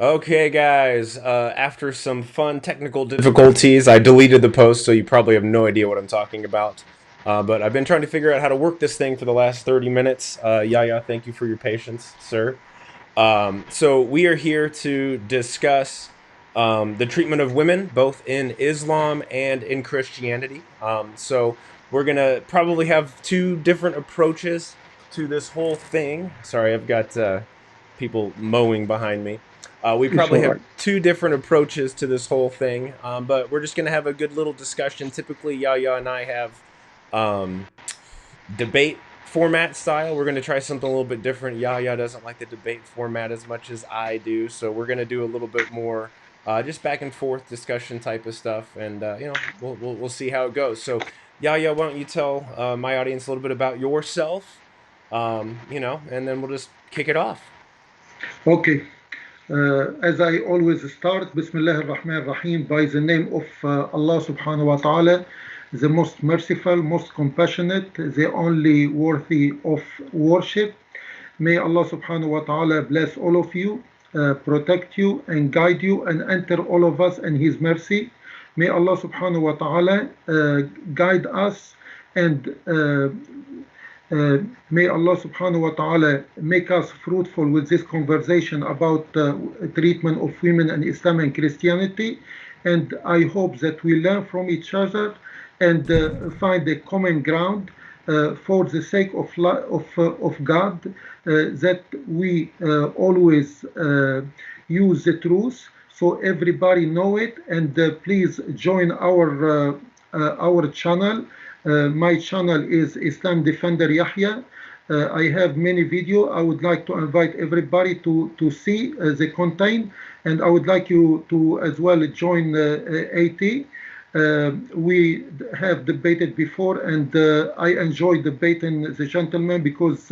Okay, guys, after some fun technical difficulties, I deleted the post, so you probably have no idea what I'm talking about. But I've been trying to figure out how to work this thing for the last 30 minutes. Yahya, thank you for your patience, sir. So we are here to discuss the treatment of women, both in Islam and in Christianity. So we're gonna probably have two different approaches to this whole thing. Sorry, I've got people mowing behind me. We It's probably all have right. two different approaches to this whole thing, but we're just gonna have a good little discussion. Typically, Yahya and I have um, debate format style. We're going to try something a little bit different. Yahya doesn't like the debate format as much as I do, so we're going to do a little bit more just back and forth discussion type of stuff, and we'll see how it goes. So Yahya, why don't you tell my audience a little bit about yourself, and then we'll just kick it off. Okay. As I always start, Bismillah ar-Rahman ar-Rahim, by the name of Allah subhanahu wa ta'ala, the most merciful, most compassionate, the only worthy of worship. May Allah subhanahu wa ta'ala bless all of you, protect you, and guide you, and enter all of us in His mercy. May Allah subhanahu wa ta'ala guide us and may Allah subhanahu wa ta'ala make us fruitful with this conversation about treatment of women in Islam and Christianity. And I hope that we learn from each other and find a common ground for the sake of God, that we always use the truth so everybody know it. And please join our channel. My channel is Islam Defender Yahya. I have many video. I would like to invite everybody to see the content, and I would like you to as well join AT. We have debated before, and I enjoy debating the gentleman because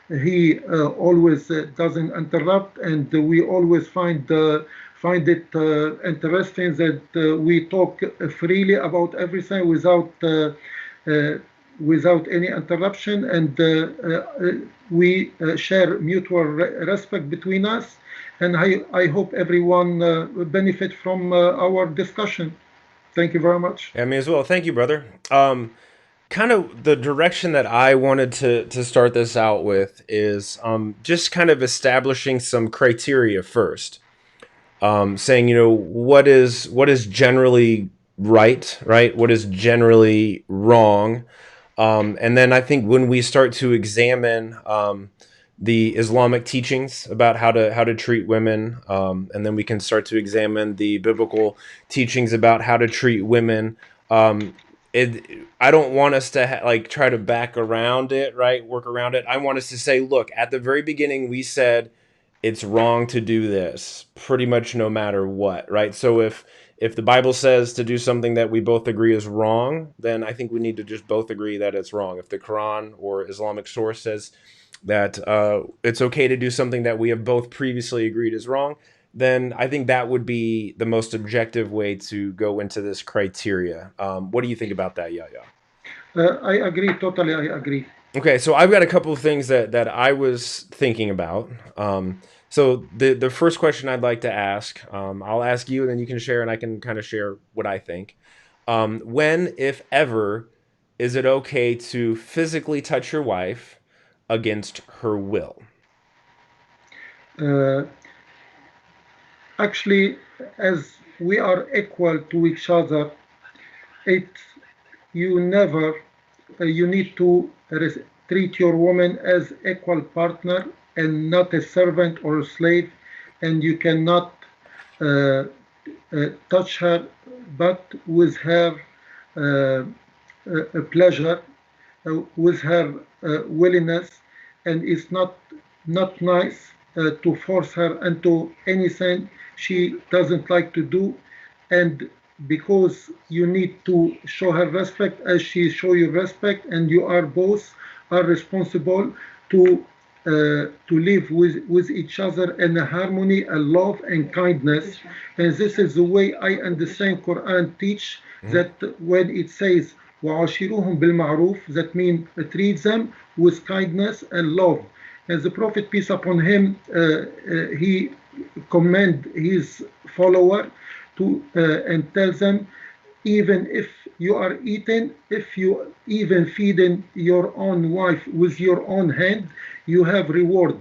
he always doesn't interrupt, and we always find it interesting that we talk freely about everything uh, without any interruption, and we share mutual respect between us. And I hope everyone benefit from our discussion. Thank you very much. Yeah, me as well. Thank you, brother. Kind of the direction that I wanted to start this out with is just kind of establishing some criteria first. Saying what is generally right, what is generally wrong, and then I think when we start to examine the Islamic teachings about how to treat women, and then we can start to examine the biblical teachings about how to treat women. Um, I don't want us to like try to back around it, right? Work around it. I want us to say, look, at the very beginning, we said it's wrong to do this pretty much no matter what, right? So if the Bible says to do something that we both agree is wrong, then I think we need to just both agree that it's wrong. If the Quran or Islamic source says that it's okay to do something that we have both previously agreed is wrong, then I think that would be the most objective way to go into this criteria. What do you think about that, Yahya? I agree, totally, I agree. Okay, so I've got a couple of things that I was thinking about. So the first question I'd like to ask, I'll ask you, and then you can share, and I can kind of share what I think. When, if ever, is it okay to physically touch your wife against her will? Uh, Actually, as we are equal to each other, it you never you need to treat your woman as equal partner and not a servant or a slave, and you cannot uh, touch her but with her pleasure, with her willingness, and it's not nice to force her into anything she doesn't like to do. And because you need to show her respect as she show you respect, and you are both are responsible to live with each other in a harmony and love and kindness. And this is the way I understand Quran teach, Mhm. that when it says وَعَاشِرُهُمْ بِالْمَعْرُوفِ, that means treat them with kindness and love. And the Prophet, peace upon him, he commend his follower to and tell them, even if you are eating, if you even feeding your own wife with your own hand, you have reward.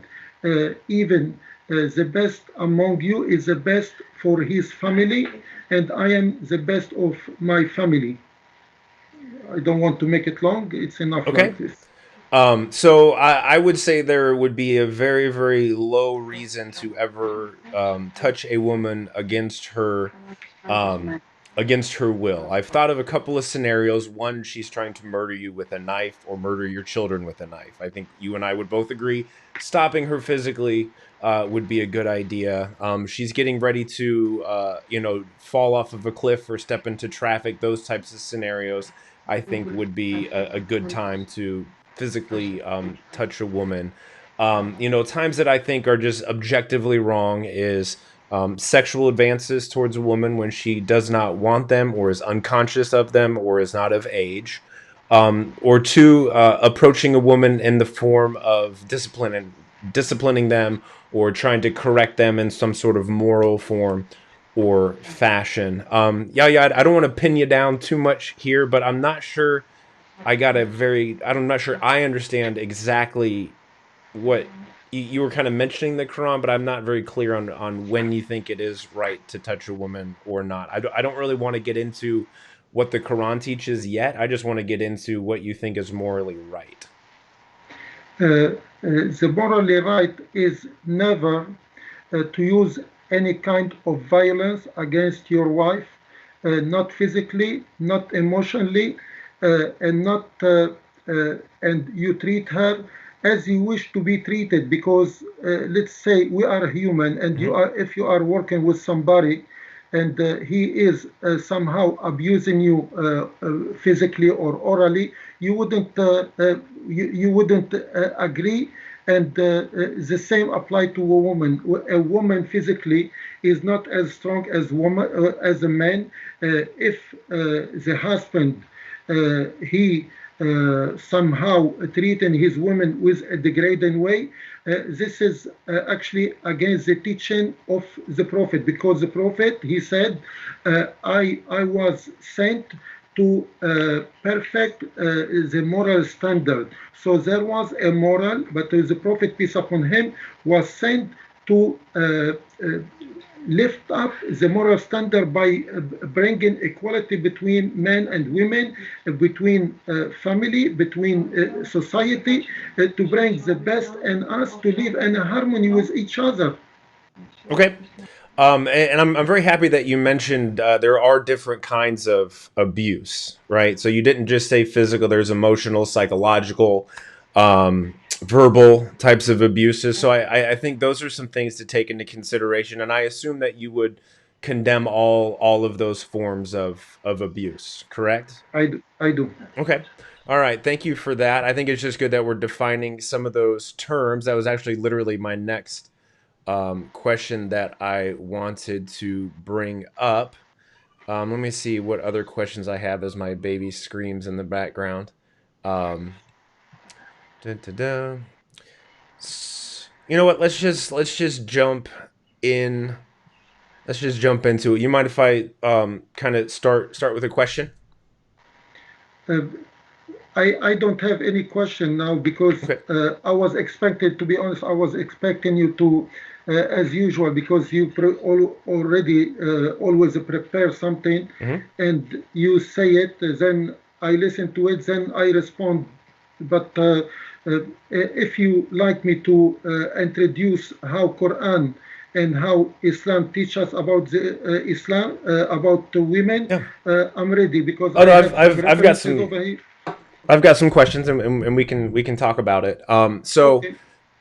Even the best among you is the best for his family, and I am the best of my family. I don't want to make it long. It's enough like Okay. this. So I would say there would be a very, very low reason to ever touch a woman um, against her will. I've thought of a couple of scenarios. One, she's trying to murder you with a knife or murder your children with a knife. I think you and I would both agree stopping her physically would be a good idea. She's getting ready to, fall off of a cliff or step into traffic. Those types of scenarios, I think, would be a good time to physically touch a woman. Times that I think are just objectively wrong is sexual advances towards a woman when she does not want them or is unconscious of them or is not of age. Or two, approaching a woman in the form of disciplining them or trying to correct them in some sort of moral form or fashion. Yeah, I don't want to pin you down too much here, but I'm not sure I'm not sure I understand exactly what you were kind of mentioning the Quran, but I'm not very clear on when you think it is right to touch a woman or not. I don't really want to get into what the Quran teaches yet. I just want to get into what you think is morally right. The morally right is never to use any kind of violence against your wife, not physically, not emotionally, and you treat her as you wish to be treated. Because let's say we are human, and Hmm. if you are working with somebody and he is somehow abusing you physically or orally, you wouldn't you wouldn't agree. And the same apply to a woman. A woman physically is not as strong as a man. If the husband he somehow treating his women with a degrading way, this is actually against the teaching of the prophet, because the prophet he said, I was sent to perfect the moral standard. So there was a moral, but the prophet peace upon him was sent to lift up the moral standard by bringing equality between men and women, between family, between society, to bring the best in us to live in harmony with each other. Okay. And I'm very happy that you mentioned there are different kinds of abuse, right? So you didn't just say physical, there's emotional, psychological, verbal types of abuses. So I think those are some things to take into consideration. And I assume that you would condemn all of those forms of abuse, correct? I do. Okay. All right. Thank you for that. I think it's just good that we're defining some of those terms. That was actually literally my next question that I wanted to bring up. Let me see what other questions I have as my baby screams in the background. Um, dun, dun, dun. You know what? Let's just jump in. Let's just jump into it. You mind if I kind of start with a question? Uh, I don't have any question now, because Okay. I was expected, to be honest, I was expecting you to, as usual, because you already always prepare something Hmm. and you say it, then I listen to it, then I respond. But if you like me to introduce how Quran and how Islam teach us about the Islam, about the women, Yeah. I'm ready, because Oh I no, have some references over here. I've got some questions and we can talk about it. So Okay.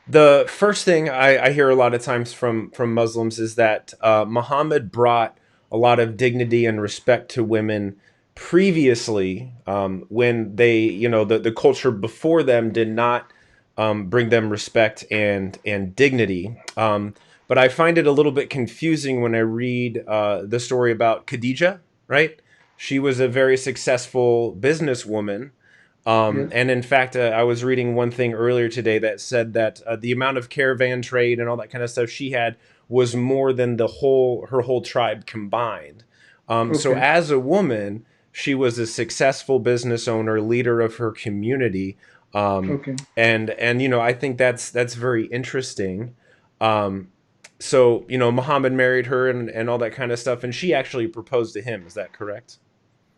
the first thing I hear a lot of times from Muslims is that Muhammad brought a lot of dignity and respect to women previously, when the culture before them did not bring them respect and dignity. But I find it a little bit confusing when I read the story about Khadijah. Right, she was a very successful businesswoman, Yes. And in fact, I was reading one thing earlier today that said that the amount of caravan trade and all that kind of stuff she had was more than her whole tribe combined. So Okay. as a woman, she was a successful business owner, leader of her community, Okay. and I think that's very interesting. Um, so Muhammad married her and all that kind of stuff, and she actually proposed to him. Is that correct?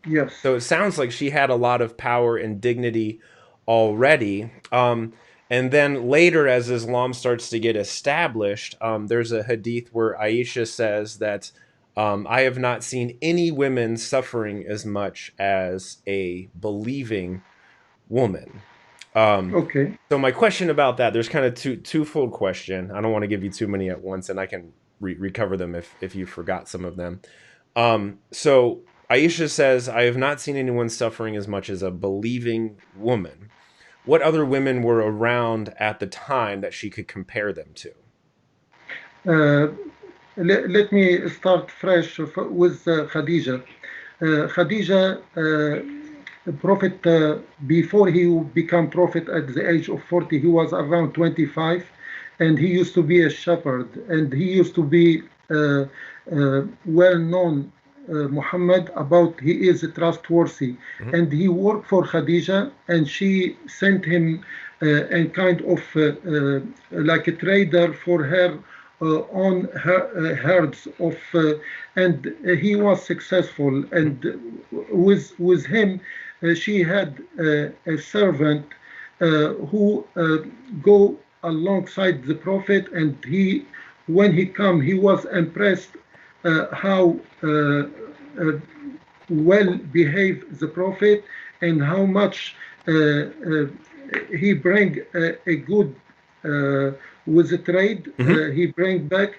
Yes. So it sounds like she had a lot of power and dignity already. And then later, as Islam starts to get established, there's a hadith where Aisha says that I have not seen any women suffering as much as a believing woman. Um, Okay. so my question about that, there's kind of twofold question. I don't want to give you too many at once, and I can recover them if you forgot some of them. So Aisha says, I have not seen anyone suffering as much as a believing woman. What other women were around at the time that she could compare them to? Uh, Let me start fresh with Khadija. Khadija, the Prophet, before he became Prophet at the age of 40, he was around 25, and he used to be a shepherd, and he used to be well known. Muhammad about he is trustworthy, Hmm. and he worked for Khadija, and she sent him and kind of like a trader for her on her herds of and he was successful, and with him she had a servant who go alongside the prophet, and he when he come he was impressed how well behaved the prophet, and how much he bring a good with the trade Hmm. he bring back,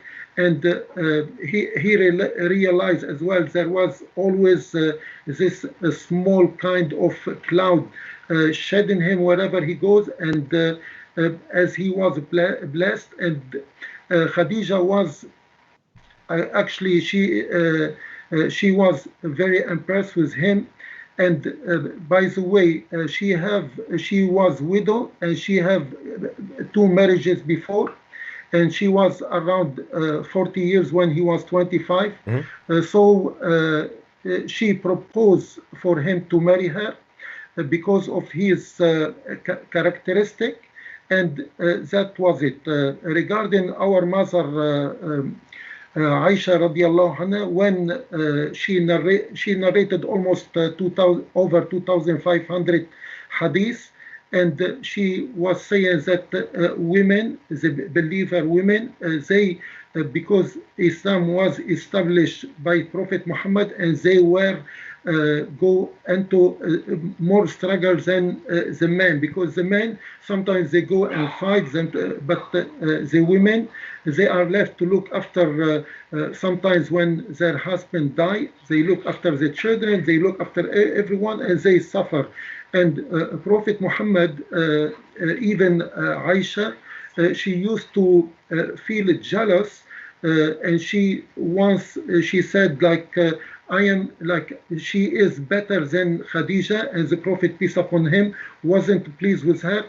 and he realized as well there was always this small kind of cloud shedding him wherever he goes, and as he was blessed, and Khadija was actually she was very impressed with him, and by the way she was widow, and she have two marriages before, and she was around 40 years when he was 25. Hmm. She proposed for him to marry her because of his characteristic, and that was it. Regarding our mother Aisha radiallahu anha, when she narrated almost 2000, over 2,500 hadith, and she was saying that women, the believer women, they because Islam was established by Prophet Muhammad, and they were go into more struggle than the men, because the men sometimes they go and fight them, but the women they are left to look after sometimes when their husband die, they look after the children, they look after everyone, and they suffer. And Prophet Muhammad, even Aisha, she used to feel jealous, and she once she said like I am like she is better than Khadija, and the Prophet peace upon him wasn't pleased with her.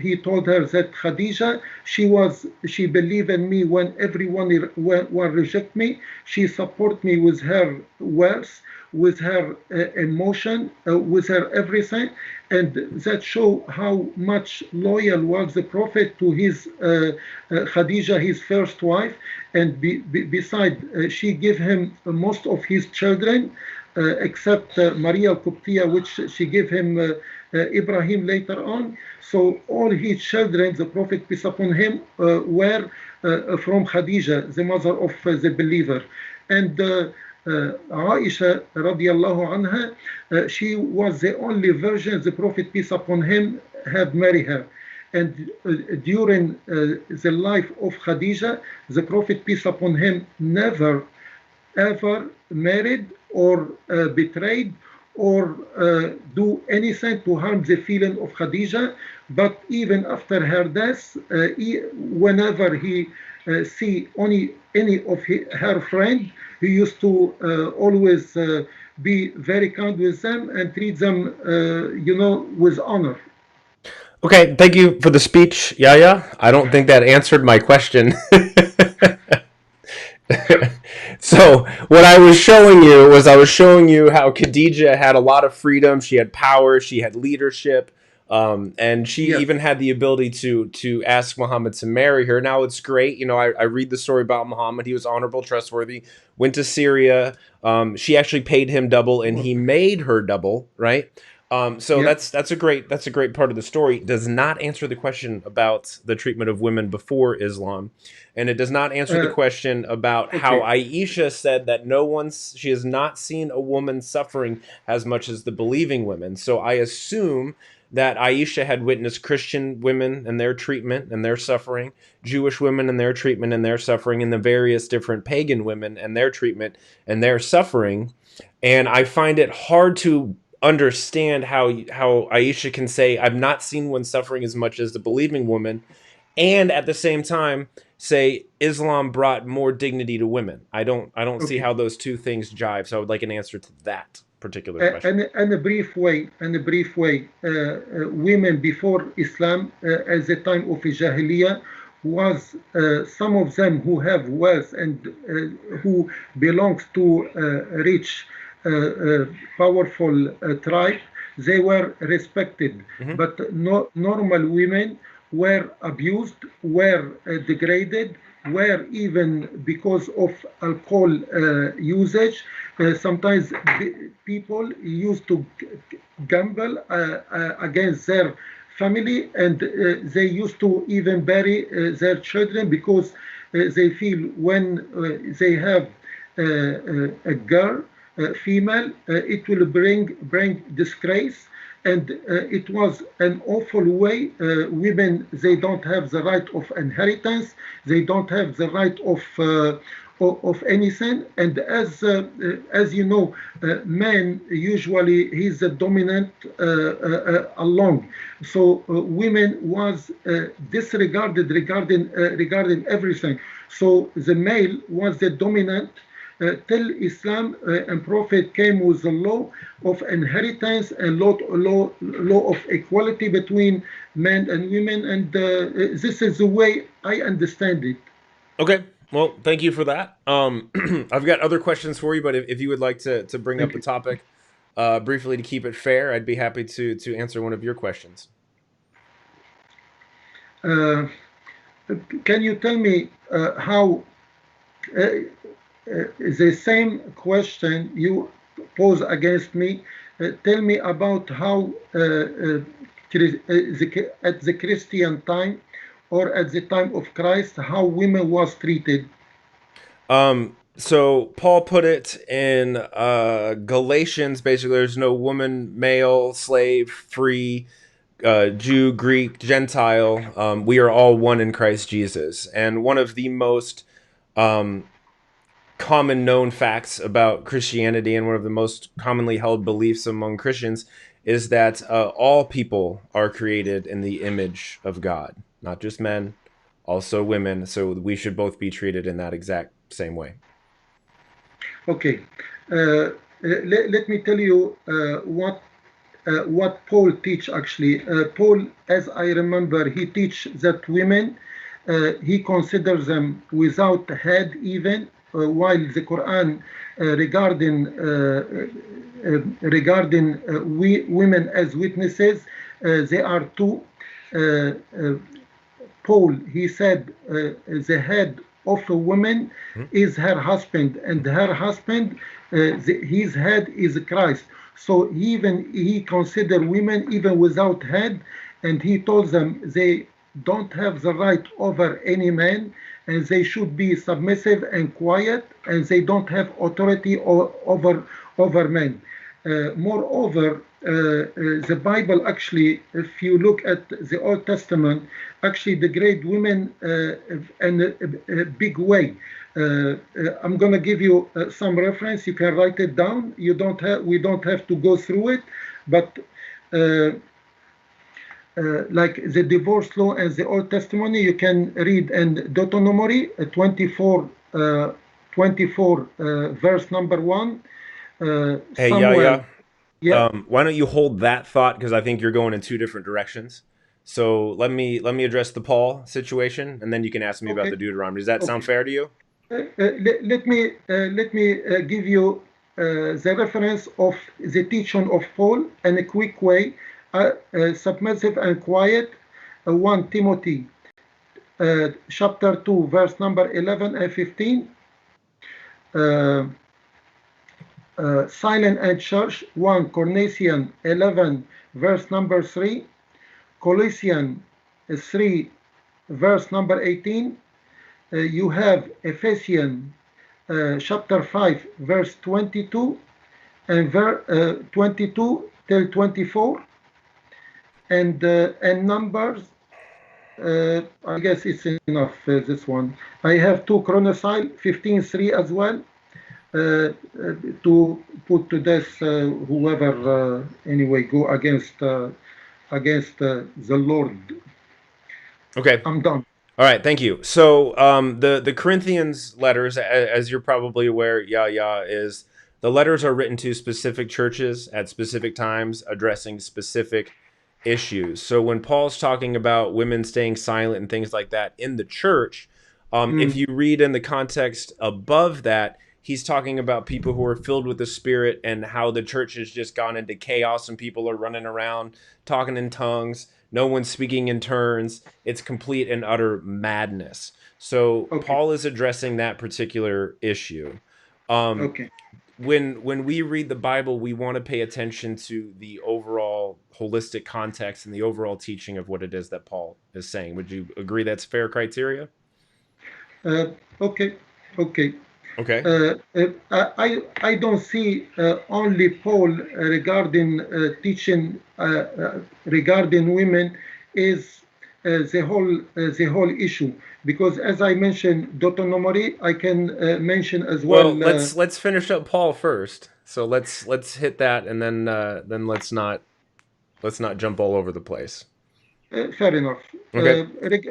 He told her that Khadija, she believed in me when everyone will reject me. She support me with her words, with her emotion, with her everything, and that show how much loyal was the Prophet to his Khadija, his first wife, and beside she gave him most of his children. Except Maria Qibtiyya, which she gave him Ibrahim later on. So all his children, the Prophet peace upon him, were from Khadija, the mother of the believer. And Aisha radiallahu anha, she was the only virgin the Prophet peace upon him had married her. And during the life of Khadija, the Prophet peace upon him never ever married or betrayed or do anything to harm the feeling of Khadija. But even after her death, whenever he see any of her friend. He used to always be very kind with them and treat them, with honor. Okay, thank you for the speech, Yahya. I don't think that answered my question. So what I was showing you how Khadijah had a lot of freedom. She had power. She had leadership. And she Yes, even had the ability to ask Muhammad to marry her. Now it's great, I read the story about Muhammad. He was honorable, trustworthy. Went to Syria. She actually paid him double, and he made her double. Right. So yeah, that's a great part of the story. Does not answer the question about the treatment of women before Islam, and it does not answer the uh, question about how okay, Aisha said that she has not seen a woman suffering as much as the believing women. So I assume that Aisha had witnessed Christian women and their treatment and their suffering, Jewish women and their treatment and their suffering, and the various different pagan women and their treatment and their suffering. And I find it hard to understand how Aisha can say, "I've not seen one suffering as much as the believing woman," and at the same time say Islam brought more dignity to women. I don't see okay. how those two things jive. So I would like an answer to that particular question. In women before Islam, at the time of Jahiliyyah, was some of them who have wealth and who belongs to rich, powerful tribe. They were respected, Hmm. but no, normal women were abused, were degraded, were even because of alcohol usage. Sometimes people used to gamble against their family, and they used to even bury their children because they feel when they have a girl, female, it will bring disgrace. And it was an awful way. Women, they don't have the right of inheritance. They don't have the right of anything. And as you know, man usually he's the dominant along. So women was disregarded regarding everything. So the male was the dominant till Islam and Prophet came with the law of inheritance and law of equality between men and women, and this is the way I understand it. Okay. Well, thank you for that. I've got other questions for you, but if you would like to bring up Thank a you. topic briefly to keep it fair, I'd be happy to answer one of your questions. Uh, can you tell me how the same question you pose against me? Tell me about how at the Christian time or at the time of Christ, how women was treated. So Paul put it in Galatians. Basically, there's no woman, male, slave, free, Jew, Greek, Gentile. We are all one in Christ Jesus. And one of the most um, common known facts about Christianity and one of the most commonly held beliefs among Christians is that all people are created in the image of God, not just men, also women. So we should both be treated in that exact same way. Okay, let me tell you what Paul teach actually. Paul, as I remember, he teach that women, he considers them without head even, while the Quran regarding women as witnesses, they are two. Uh, uh, Paul, he said, the head of a woman Mhm. is her husband, and her husband, his head is Christ. So even he considered women even without head, and he told them they don't have the right over any man, and they should be submissive and quiet, and they don't have authority over men. Moreover, the Bible actually, if you look at the Old Testament, actually degrade women in a big way. I'm going to give you some reference. You can write it down. You don't have. We don't have to go through it, but uh, like the divorce law and the Old Testimony, you can read in Deuteronomy 24, 24 verse number 1, Hey, Samuel. Yahya, Yeah, why don't you hold that thought because I think you're going in two different directions. So let me address the Paul situation, and then you can ask me about okay, the Deuteronomy. Does that sound okay. fair to you? Let me give you the reference of the teaching of Paul in a quick way, submissive and quiet. 1 Timothy chapter 2, verse number 11 and 15. Uh, Silent and Church, 1 Corinthians 11, verse number 3. Colossians 3, verse number 18. You have Ephesians chapter 5, verse 22 and 22 till 24, and Numbers. I guess it's enough. This one. I have two Chronicles 15:3 as well, to put to death whoever anyway go against the Lord. Okay. I'm done. All right, thank you. So the Corinthians letters, as you're probably aware, Yahya, is the letters are written to specific churches at specific times, addressing specific issues. So when Paul's talking about women staying silent and things like that in the church, if Mm, you read in the context above that, he's talking about people who are filled with the Spirit and how the church has just gone into chaos and people are running around talking in tongues. No one's speaking in turns. It's complete and utter madness. So okay, Paul is addressing that particular issue. Um, okay. when we read the Bible, we want to pay attention to the overall holistic context and the overall teaching of what it is that Paul is saying. Would you agree that's fair criteria? Uh, okay, okay. Okay. I don't see only Paul regarding teaching regarding women is the whole issue, because as I mentioned Deuteronomy, I can mention as well. Well, let's finish up Paul first. So let's hit that, and then let's not jump all over the place. Fair enough. Okay.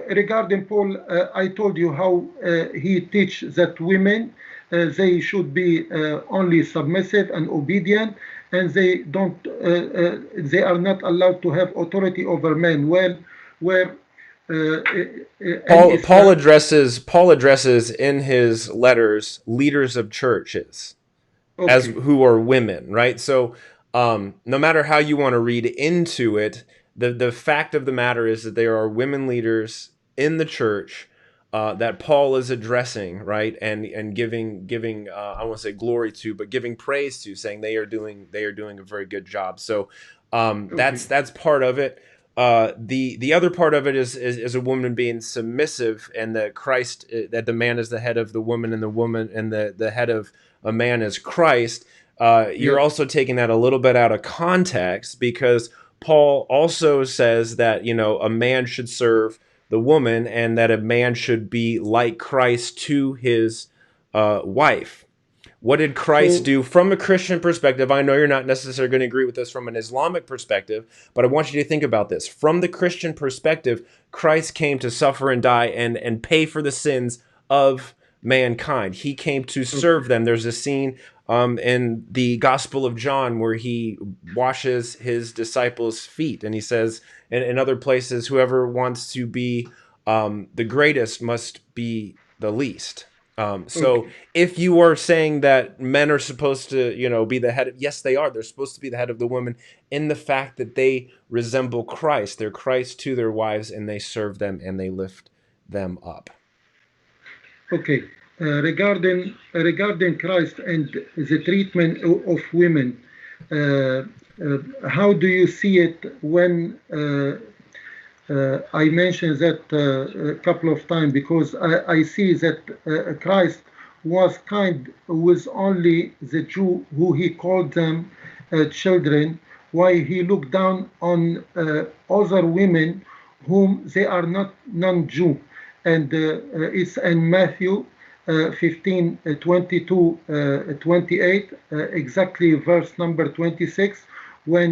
Regarding Paul, I told you how he teach that women they should be only submissive and obedient, and they are not allowed to have authority over men. Well, where in Paul Islam, addresses in his letters leaders of churches as okay, who are women, right? So no matter how you want to read into it, the fact of the matter is that there are women leaders in the church that Paul is addressing, right, and giving I won't say glory to, but giving praise to, saying they are doing a very good job. So okay, that's part of it. The other part of it is a woman being submissive, and that Christ that the man is the head of the woman, and the woman and the head of a man is Christ. You're yes. also taking that a little bit out of context because Paul also says that a man should serve the woman and that a man should be like Christ to his wife. What did Christ So do from a Christian perspective? I know you're not necessarily going to agree with this from an Islamic perspective, but I want you to think about this. From the Christian perspective, Christ came to suffer and die and pay for the sins of mankind. He came to okay, serve them. There's a scene in the Gospel of John where he washes his disciples' feet, and he says in other places, whoever wants to be the greatest must be the least. So okay, if you are saying that men are supposed to, be the head of, yes, they are. They're supposed to be the head of the woman in the fact that they resemble Christ. They're Christ to their wives and they serve them and they lift them up. okay. Regarding Christ and the treatment of women, uh, how do you see it when I mentioned that a couple of times, because I see that Christ was kind with only the Jew who he called them children, while he looked down on other women whom they are not non-Jew. And it's in Matthew 15, 22, 28, exactly verse number 26, when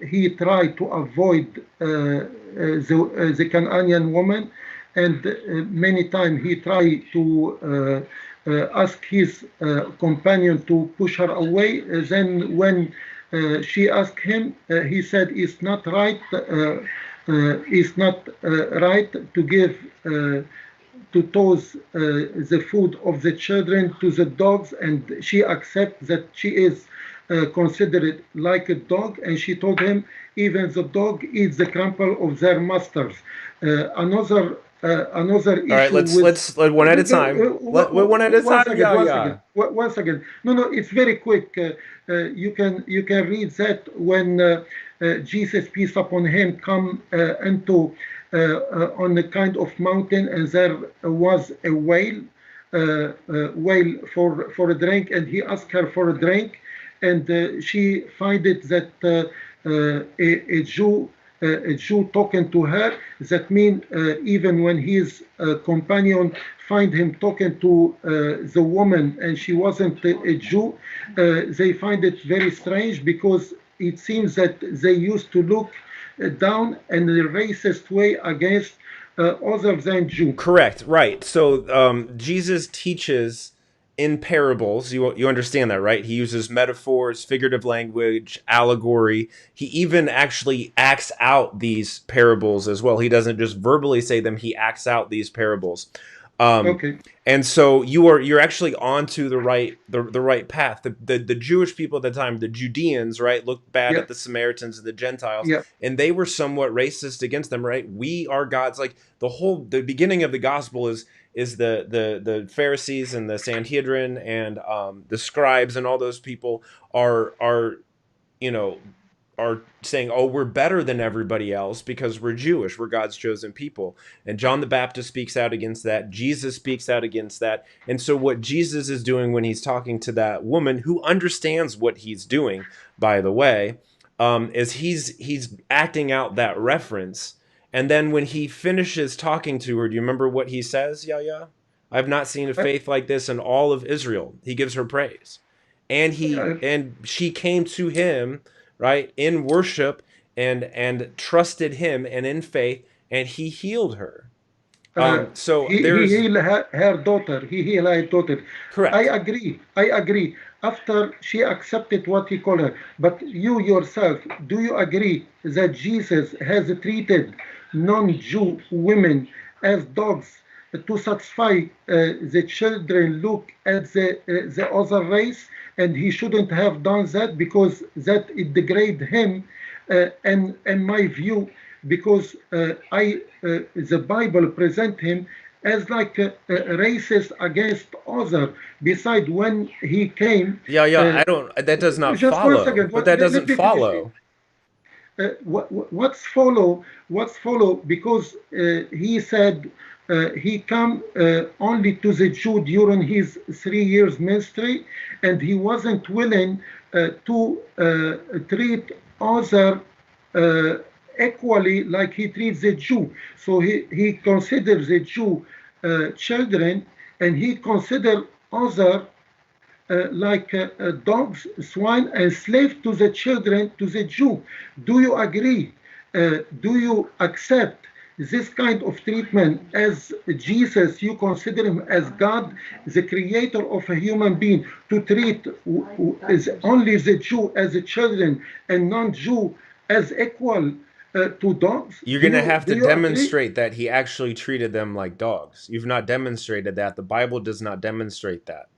he tried to avoid the Canaan woman, and many times he tried to ask his companion to push her away. Then when she asked him, he said, it's not right to give to toss the food of the children to the dogs, and she accepts that she is considered like a dog, and she told him even the dog eats the crumple of their masters. Another All right, issue with let's one at a time. Let one at a one time. second, Yeah, one second, yeah. one second. No, it's very quick. You can read that when Jesus, peace upon him, come into on a kind of mountain, and there was a whale for a drink, and he asked her for a drink, and she find it that a Jew talking to her. That means even when his companion find him talking to the woman and she wasn't a Jew, they find it very strange, because it seems that they used to look down in a racist way against other than Jew. Correct. Right. So Jesus teaches in parables. You understand that, right? He uses metaphors, figurative language, allegory. He even actually acts out these parables as well. He doesn't just verbally say them. He acts out these parables. Um, Okay. and so you're actually onto the right path. The Jewish people at the time, the Judeans, right, looked bad Yeah. at the Samaritans and the Gentiles, Yeah. and they were somewhat racist against them, right? We are God's, like the beginning of the gospel is the Pharisees and the Sanhedrin and the scribes and all those people are you know are saying, oh, we're better than everybody else because we're Jewish, we're God's chosen people. And John the Baptist speaks out against that. Jesus speaks out against that. And so what Jesus is doing when he's talking to that woman, who understands what he's doing, by the way, is he's acting out that reference. And then when he finishes talking to her, do you remember what he says, Yahya? I've not seen a I, faith like this in all of Israel. He gives her praise. I, And she came to him, right, in worship and trusted him and in faith, and he healed her. uh, So he there's healed her daughter. He healed her daughter. I correct. agree. I agree. After she accepted what he called her, but you yourself, do you agree that Jesus has treated non-Jew women as dogs to satisfy the children look at the other race, and he shouldn't have done that, because that it degrade him, and in my view, because the Bible present him as like a racist against other. Beside when he came, Yeah, yeah. uh, I don't. That does not just one follow. second. But that Let doesn't me finish. follow. What's follow, because he said he come only to the Jew during his 3 years ministry, and he wasn't willing to treat other uh, equally like he treats the Jew. So he considers the Jew children, and he consider other like dogs, swine, and slave to the children, to the Jew. Do you agree? Do you accept this kind of treatment as Jesus? You consider him as God, the creator of a human being, to treat is only the Jew as a children and non-Jew as equal to dogs? You're Do gonna you have do to you agree? demonstrate that he actually treated them like dogs. You've not demonstrated that. The Bible does not demonstrate that.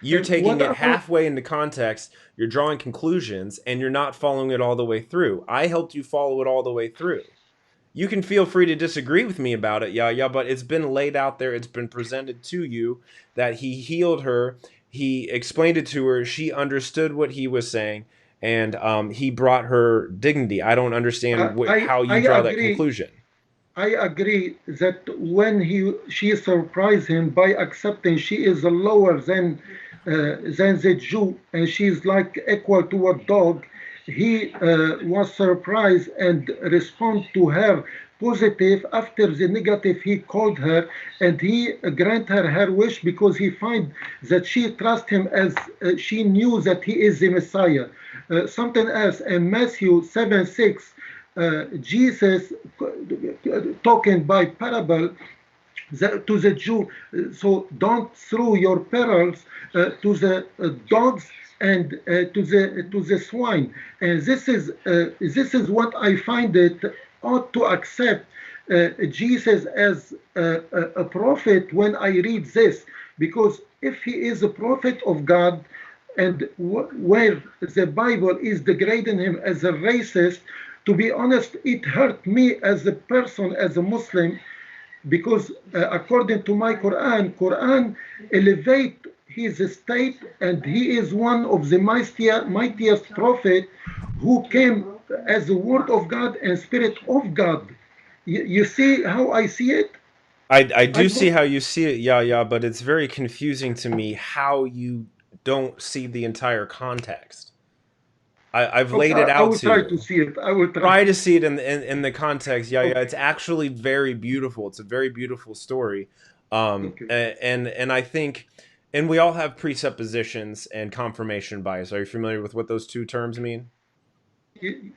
You're taking What it about halfway into context, you're drawing conclusions, and you're not following it all the way through. I helped you follow it all the way through. You can feel free to disagree with me about it, yeah, but it's been laid out there, it's been presented to you that he healed her, he explained it to her, she understood what he was saying, and he brought her dignity. I don't understand how I you draw that agree. conclusion. I agree that when she surprised him by accepting she is lower than the Jew, and she's like equal to a dog, he was surprised and respond to her positive after the negative. He called her and he grant her wish because he find that she trust him as she knew that he is the Messiah. Something else in Matthew 7:6, Jesus talking by parable to the Jew. So don't throw your pearls to the dogs and to the swine. And this is what I find it ought to accept Jesus as a prophet when I read this, because if he is a prophet of God, and where the Bible is degrading him as a racist, to be honest, it hurt me as a person, as a Muslim, because according to my Quran elevate his state, and he is one of the mightiest prophet who came as the word of God and spirit of God. You see how I see it? I I do see don't. how you see it, Yahya, but it's very confusing to me how you don't see the entire context. I've Okay, laid it I out will to try to you. see it. I will try. Try to see it in the context. Yeah, yeah, Okay, it's actually very beautiful. It's a very beautiful story. okay. And I think, and we all have presuppositions and confirmation bias. Are you familiar with what those two terms mean?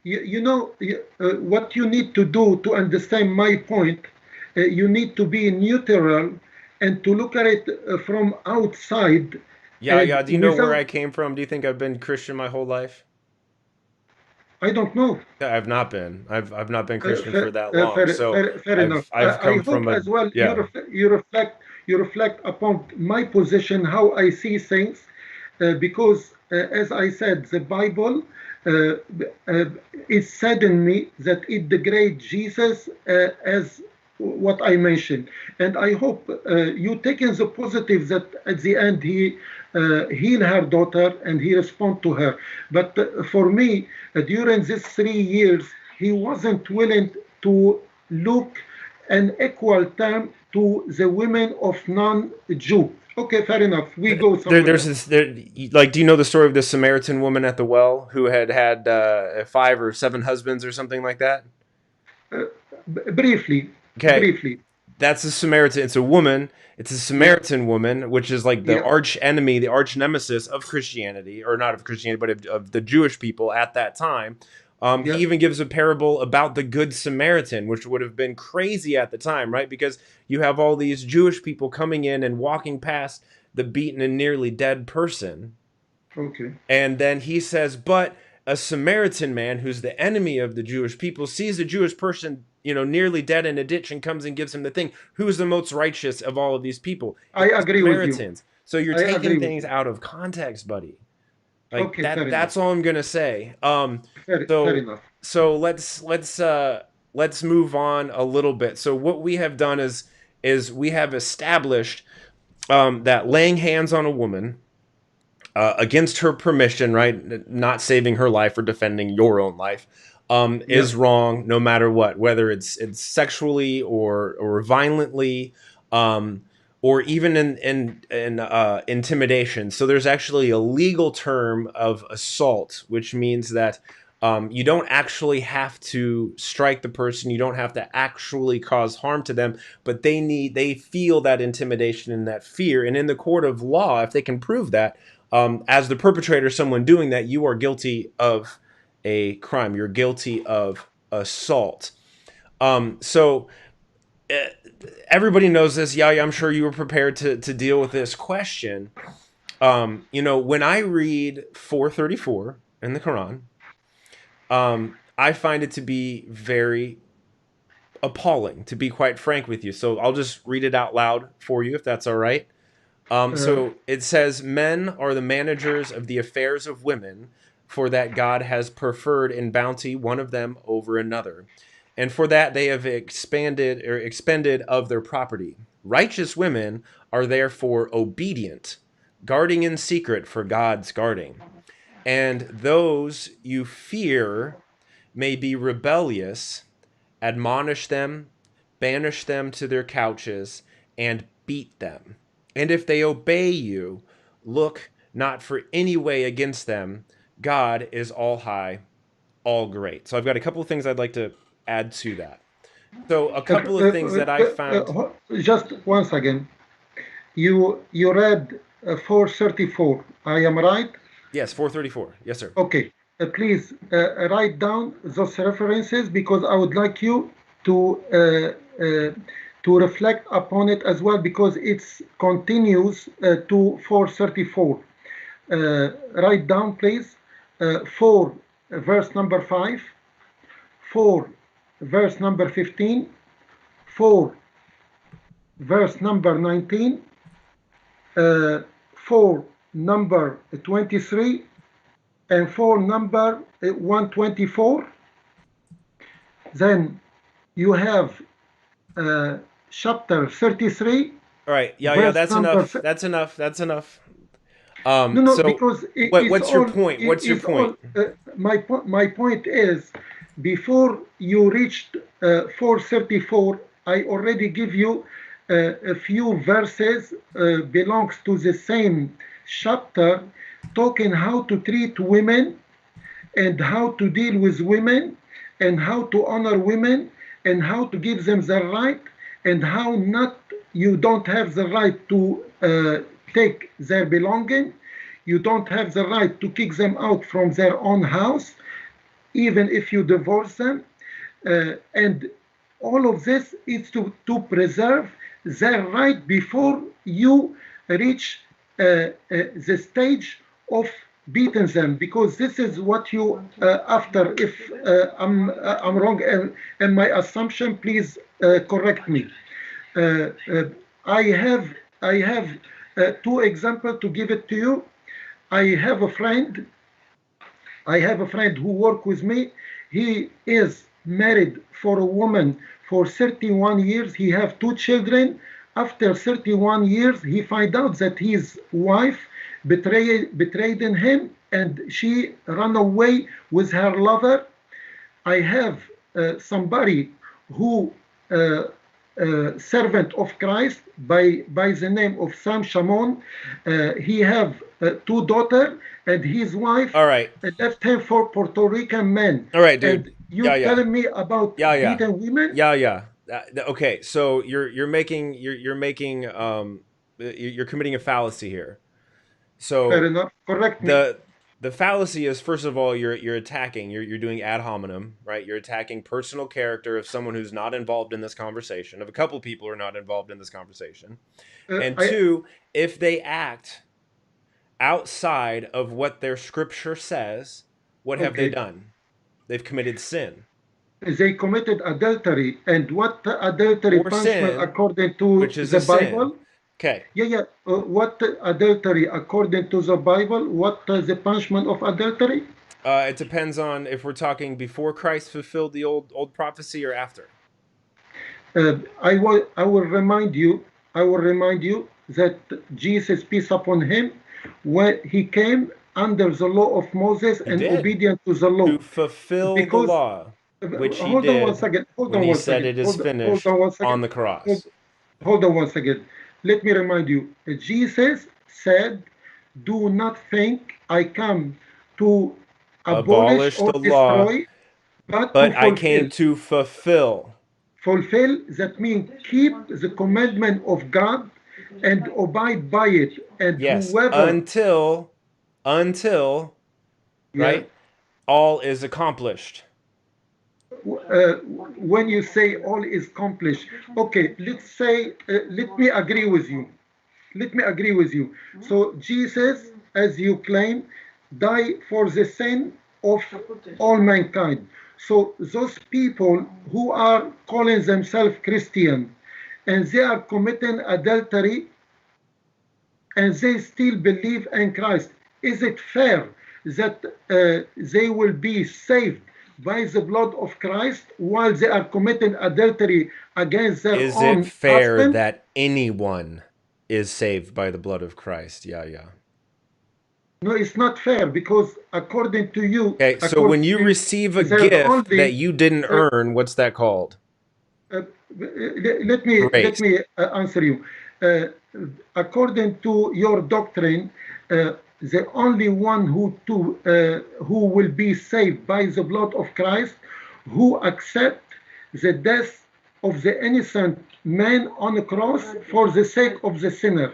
You know, what you need to do to understand my point, you need to be neutral and to look at it from outside Yeah, and yeah. Do you know where without. I came from? Do you think I've been Christian my whole life? I don't know. Yeah, I've not been. I've not been Christian for Fair, that long. So fair enough. I've I come hope from a, as well yeah. you reflect upon my position, how I see things, because as I said, the Bible uh, uh, is saddened me that it degrades Jesus as what I mentioned, and I hope you taken the positive that at the end he heal her daughter and he respond to her. But for me, during these 3 years, he wasn't willing to look an equal term to the women of non-Jew. Okay, fair enough. We go somewhere There's else. this. Like, do you know the story of the Samaritan woman at the well who had 5 or 7 husbands or something like that? Uh, briefly, Okay, briefly. that's a Samaritan. It's a woman. It's a Yeah, Samaritan woman, which is like the yeah, arch enemy, the arch nemesis of Christianity, or not of Christianity, but of the Jewish people at that time. He yeah. even gives a parable about the Good Samaritan, which would have been crazy at the time, right? Because you have all these Jewish people coming in and walking past the beaten and nearly dead person, Okay. and then he says, but a Samaritan man who's the enemy of the Jewish people sees a Jewish person, nearly dead in a ditch and comes and gives him the thing. Who is the most righteous of all of these people? I It's the agree with you. Samaritans. So you're I taking agree with things you. out of context, buddy. Like Okay, fair enough. that's all I'm gonna say. Fair So enough. so let's move on a little bit. So what we have done is we have established that laying hands on a woman against her permission, right? Not saving her life or defending your own life, Yeah. is wrong no matter what, whether it's sexually or violently, um, or even in intimidation. So there's actually a legal term of assault, which means that you don't actually have to strike the person, you don't have to actually cause harm to them, but they feel that intimidation and that fear, and in the court of law, if they can prove that, as the perpetrator, someone doing that, you are guilty of a crime. You're guilty of assault. So everybody knows this. Yeah, I'm sure you were prepared to deal with this question. When I read 434 in the Quran, I find it to be very appalling, to be quite frank with you. So I'll just read it out loud for you, if that's all right. Uh, So it says, men are the managers of the affairs of women, for that God has preferred in bounty one of them over another, and for that they have expanded or expended of their property. Righteous women are therefore obedient, guarding in secret for God's guarding. And those you fear may be rebellious, admonish them, banish them to their couches, and beat them. And if they obey you, look not for any way against them. God is all high, all great. So I've got a couple of things I'd like to add to that. So a couple of things that I found. Just once again, you read 434. I am right? Yes, 434. Yes, sir. Okay. Please write down those references because I would like you to reflect upon it as well because it's continues to 434. Write down, please. 4 verse number 5, 4 verse number 15, 4 verse number 19, 4 number 23, and 4 number 124. Then you have uh, chapter 33, All right. Yeah, yeah, verse that's number. enough. That's enough. That's enough. No, no, So because it what is what's your all. point? It What's your is all. point? My point is, before you reached 434, I already give you a few verses belongs to the same chapter, talking how to treat women and how to deal with women and how to honor women and how to give them the right and how not you don't have the right to take their belonging, you don't have the right to kick them out from their own house even if you divorce them, and all of this is to preserve their right before you reach the stage of beating them, because this is what you after. If I'm wrong in my assumption, please correct me. Uh, uh, I have I have two examples to give it to you. I have a friend I have a friend who work with me. He is married for a woman for 31 years. He have two children. After 31 years, he find out that his wife betrayed him and she ran away with her lover. I have somebody who servant of Christ by the name of Sam Shamon. He have two daughters, and his wife All right. left him for Puerto Rican men. All right, And dude. Yeah, you yeah. telling me about Yeah, yeah. beating women? Yeah, yeah. Okay, so you're making you're committing a fallacy here. Fair So enough. Correct me. the the fallacy is, first of all, you're attacking, you're doing ad hominem, right? You're attacking personal character of someone who's not involved in this conversation, of a couple people who are not involved in this conversation. And I two, if they act outside of what their scripture says, what have they okay. done? They've committed sin. They committed adultery, and what adultery Or punishment sin, according which to is the a sin. Bible? Okay. Yeah, yeah. What adultery according to the Bible? What the punishment of adultery? It depends on if we're talking before Christ fulfilled the old prophecy or after. I will remind you. I will remind you that Jesus, peace upon him, when he came under the law of Moses He and did, obedient to the law, to fulfill the because law, which he hold on one did second. Hold when on he one said second. it is Hold finished on one on second. the Hold, cross. hold on one second. Let me remind you. Jesus said, "Do not think I come to abolish Abolish or the law, destroy, but to but I came fulfill." to fulfill. Fulfill, that means keep the commandment of God and abide by it. And Yes, whoever, until, yeah, right? All is accomplished. uh, when you say all is accomplished, okay, let's say, let me agree with you. Let me agree with you. So Jesus, as you claim, died for the sin of all mankind. So those people who are calling themselves Christian and they are committing adultery and they still believe in Christ, is it fair that they will be saved by the blood of Christ while they are committing adultery against their Is it own fair husband? that anyone is saved by the blood of Christ? Yeah, yeah. No, it's not fair because Okay, so when according you to you, receive a there's gift that only. you didn't Uh, earn, what's that called? uh, let Grace. me answer you. Uh, According to your doctrine, the only one who will be saved by the blood of Christ, who accept the death of the innocent man on the cross for the sake of the sinner.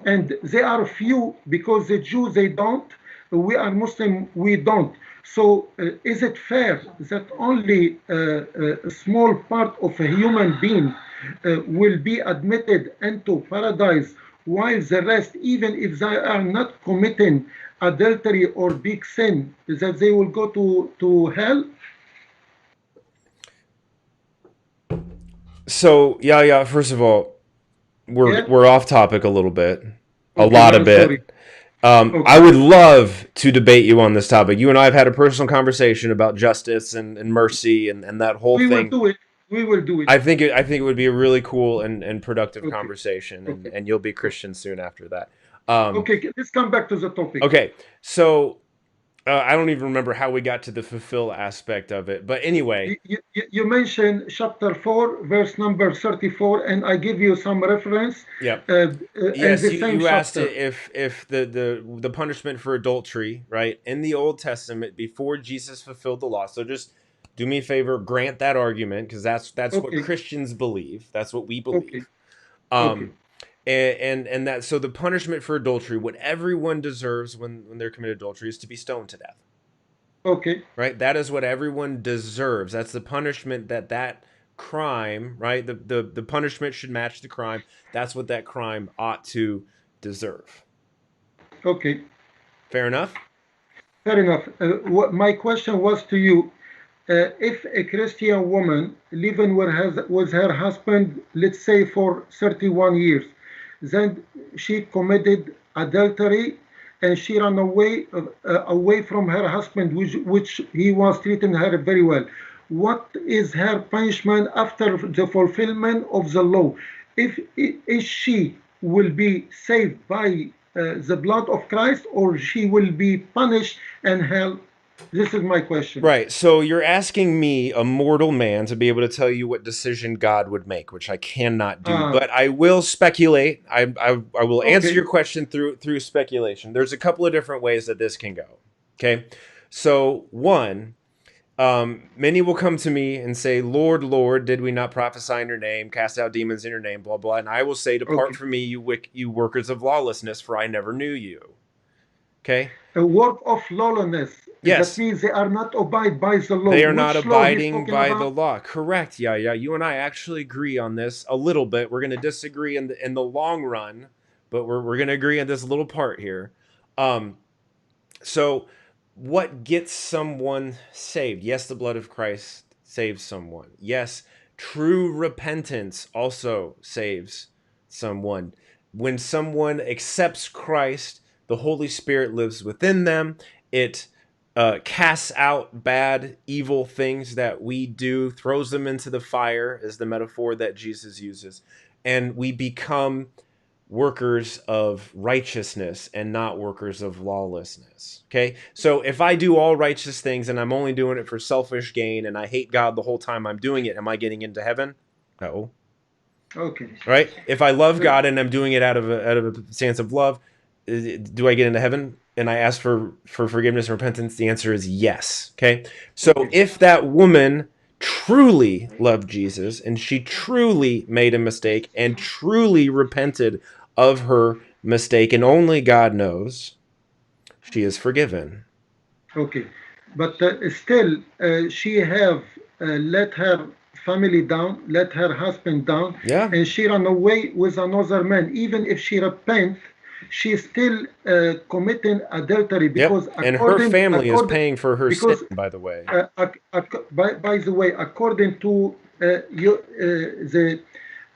And they are few because the Jews, they don't. We are Muslim, we don't. So is it fair that only a small part of a human being will be admitted into paradise while the rest, even if they are not committing adultery or big sin, that they will go to hell? So yeah. First of all, Yeah? we're off topic a little bit, a Okay, lot I'm of sorry. bit. I Okay. would love to debate you on this topic. You and I have had a personal conversation about justice and mercy and that whole We will thing. do it. We will do it. I think it would be a really cool and productive Okay. conversation, Okay. and you'll be Okay. Christian soon after that. Um, Okay. Let's come back to the topic. okay, so I don't even remember how we got to the fulfill aspect of it, but anyway, You mentioned chapter 4, verse number 34, and I give you some reference yep. in Yes, the you, same you asked chapter. it if the punishment for adultery, right, in the Old Testament before Jesus fulfilled the law. So just do me a favor, grant that argument because that's what Okay. Christians believe. That's what we Okay. believe. Okay. Um, and that so the punishment for adultery, what everyone deserves when they're committed adultery, is to be stoned to death. Okay. Right? That is what everyone deserves. That's the punishment that crime, right? The punishment should match the crime. That's what that crime ought to deserve. Okay. Fair enough? Fair enough. What my question was to you, if a Christian woman living with her husband, let's say for 31 years, then she committed adultery and she ran away from her husband, which he was treating her very well. What is her punishment after the fulfillment of the law? If she will be saved by the blood of Christ, or she will be punished and hell? This is my question. Right. So you're asking me, a mortal man, to be able to tell you what decision God would make, which I cannot do. Ah, But I will speculate. I will answer okay, your question through speculation. There's a couple of different ways that this can go. Okay. So one, many will come to me and say, Lord, Lord, did we not prophesy in your name, cast out demons in your name, blah, blah. And I will say, depart okay. from me, you workers of lawlessness, for I never knew you. Okay. A work of lawlessness. That Yes, means they are not abide by the law. they are not Which law he's abiding talking by the about? law. Correct. Yeah, yeah. You and I actually agree on this a little bit. We're going to disagree in the long run, but we're going to agree on this little part here. Um, so, what gets someone saved? Yes, the blood of Christ saves someone. Yes, true repentance also saves someone. When someone accepts Christ, the Holy Spirit lives within them. It casts out bad, evil things that we do, throws them into the fire, is the metaphor that Jesus uses. And we become workers of righteousness and not workers of lawlessness. Okay? So if I do all righteous things and I'm only doing it for selfish gain and I hate God the whole time I'm doing it, am I getting into heaven? No. Okay. Right? If I love Uh, God and I'm doing it out of a stance of love, do I get into heaven? And I ask for forgiveness and repentance? The answer is yes. Okay? So okay. if that woman truly loved Jesus and she truly made a mistake and truly repented of her mistake, and only God knows, she is forgiven. Okay. But still, she have let her family down, let her husband down, Yeah. and she ran away with another man. Even if she repent, she still committing adultery Yep. because And her family is according paying for her sin, because by the way. by the way, according to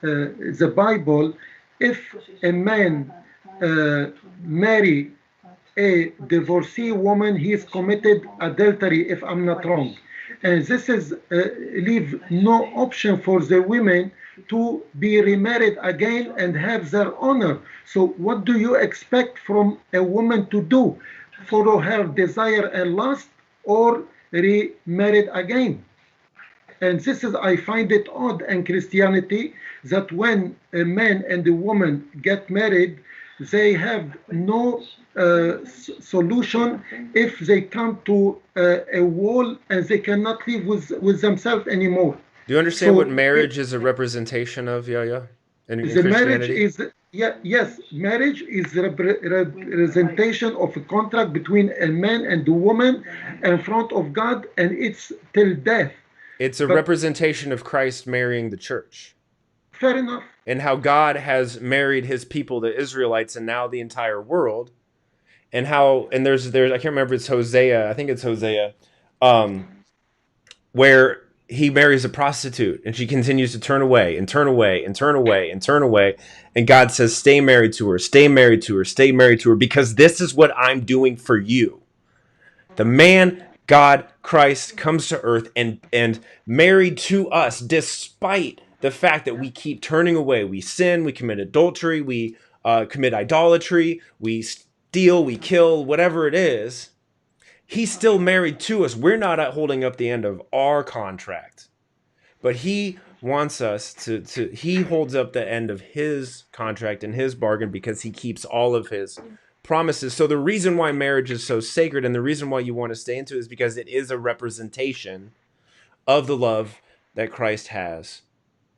the Bible, if a man marry a divorcee woman, he is committed adultery, if I'm not wrong. And this is leave no option for the women to be remarried again and have their honor. So what do you expect from a woman to do? Follow her desire and lust, or remarried again? And this is, I find it odd in Christianity that when a man and a woman get married, they have no solution if they come to a wall and they cannot live with themselves anymore. Do you understand what So marriage is a representation of, Yahya, in the marriage Christianity? is, yeah, yes, marriage is representation of a contract between a man and a woman in front of God, and it's till death. It's a But representation of Christ marrying the church fair enough. and how God has married his people, the Israelites, and now the entire world. And how, and there's I can't remember, it's Hosea, I think it's Hosea, um, where he marries a prostitute and she continues to turn away and turn away and turn away and turn away. And God says, stay married to her, stay married to her, stay married to her, because this is what I'm doing for you. The man, God, Christ, comes to earth and married to us, despite the fact that we keep turning away. We sin, we commit adultery, we commit idolatry, we steal, we kill, whatever it is. He's still married to us. We're not holding up the end of our contract, but he wants us to he holds up the end of his contract and his bargain because he keeps all of his promises. So the reason why marriage is so sacred and the reason why you want to stay into it is because it is a representation of the love that Christ has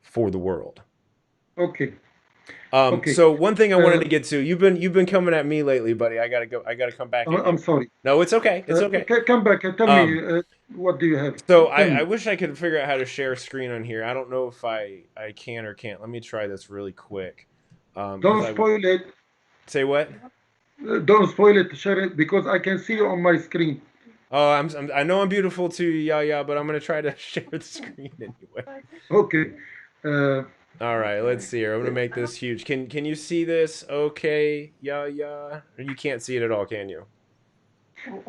for the world. Okay, okay. So one thing I wanted Uh, to get to, you've been coming at me lately, buddy. I gotta go. I gotta come back at I'm you. sorry. No, it's okay. It's okay. Come back and tell me, Um, what do you have? so Tell I me. wish I could figure out how to share a screen on here. I don't know if I can or can't. Let me try this really quick. Because Don't I spoil it. say what? Don't spoil it. Share it because I can see you on my screen. Oh, I know I'm beautiful too, yeah, yeah, but I'm gonna try to share the screen anyway. Okay. Uh, All right, let's see here. I'm gonna make this huge. Can you see this? Okay, yeah, yeah. You can't see it at all, can you?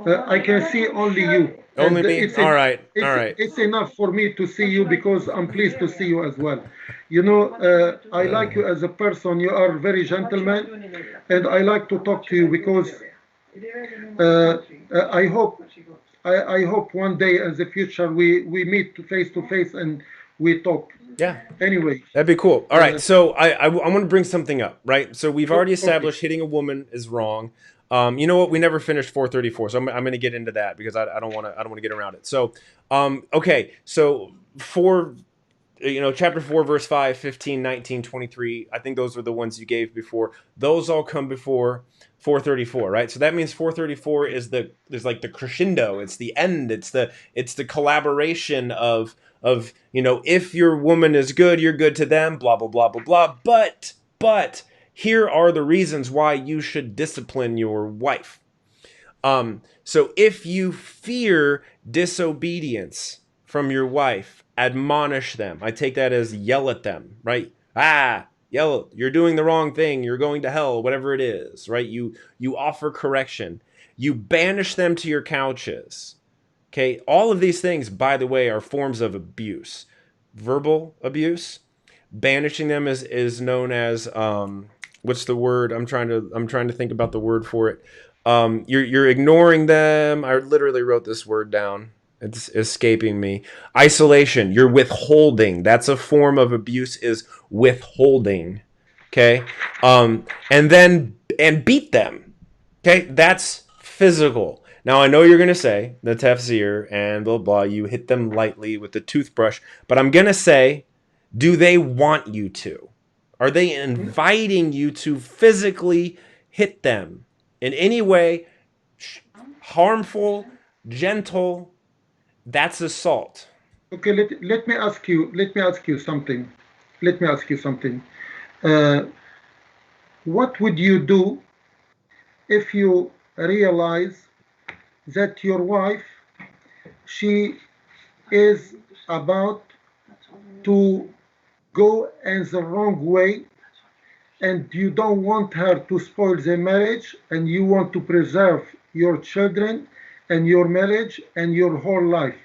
I can see only you, Only and me. All right, all right. it's enough for me to see you because I'm pleased to see you as well. I like you as a person. You are very gentleman, and I like to talk to you because I hope I hope one day in the future we meet face to face and we talk. Yeah, Anyway, that'd be cool. All right, uh, so I want to bring something up, right? So we've already okay, established hitting a woman is wrong. You know what? We never finished 434, so I'm going to get into that because I don't want to get around it. So, okay, so for chapter 4, verse 5, 15, 19, 23. I think those were the ones you gave before. Those all come before 434, right? So that means 434 is like the crescendo. It's the end. It's the collaboration of if your woman is good, you're good to them, blah blah blah blah blah. But here are the reasons why you should discipline your wife. So if you fear disobedience from your wife, admonish them. I take that as yell at them, right? Yell, you're doing the wrong thing, you're going to hell, whatever it is, right? You offer correction. You banish them to your couches. Okay? All of these things, by the way, are forms of abuse. Verbal abuse, banishing them is known as what's the word? I'm trying to think about the word for it. You're ignoring them. I literally wrote this word down. It's escaping me. Isolation. You're withholding. That's a form of abuse. Is withholding. Okay. And beat them. Okay. That's physical. Now I know you're gonna say the tafsir and blah blah. You hit them lightly with the toothbrush, but I'm gonna say, do they want you to? Are they inviting you to physically hit them in any way, harmful, gentle? That's assault. okay. Let me ask you something. Let me ask you something. Uh, what would you do if you realize that your wife, she is about to go in the wrong way, and you don't want her to spoil the marriage, and you want to preserve your children and your marriage and your whole life?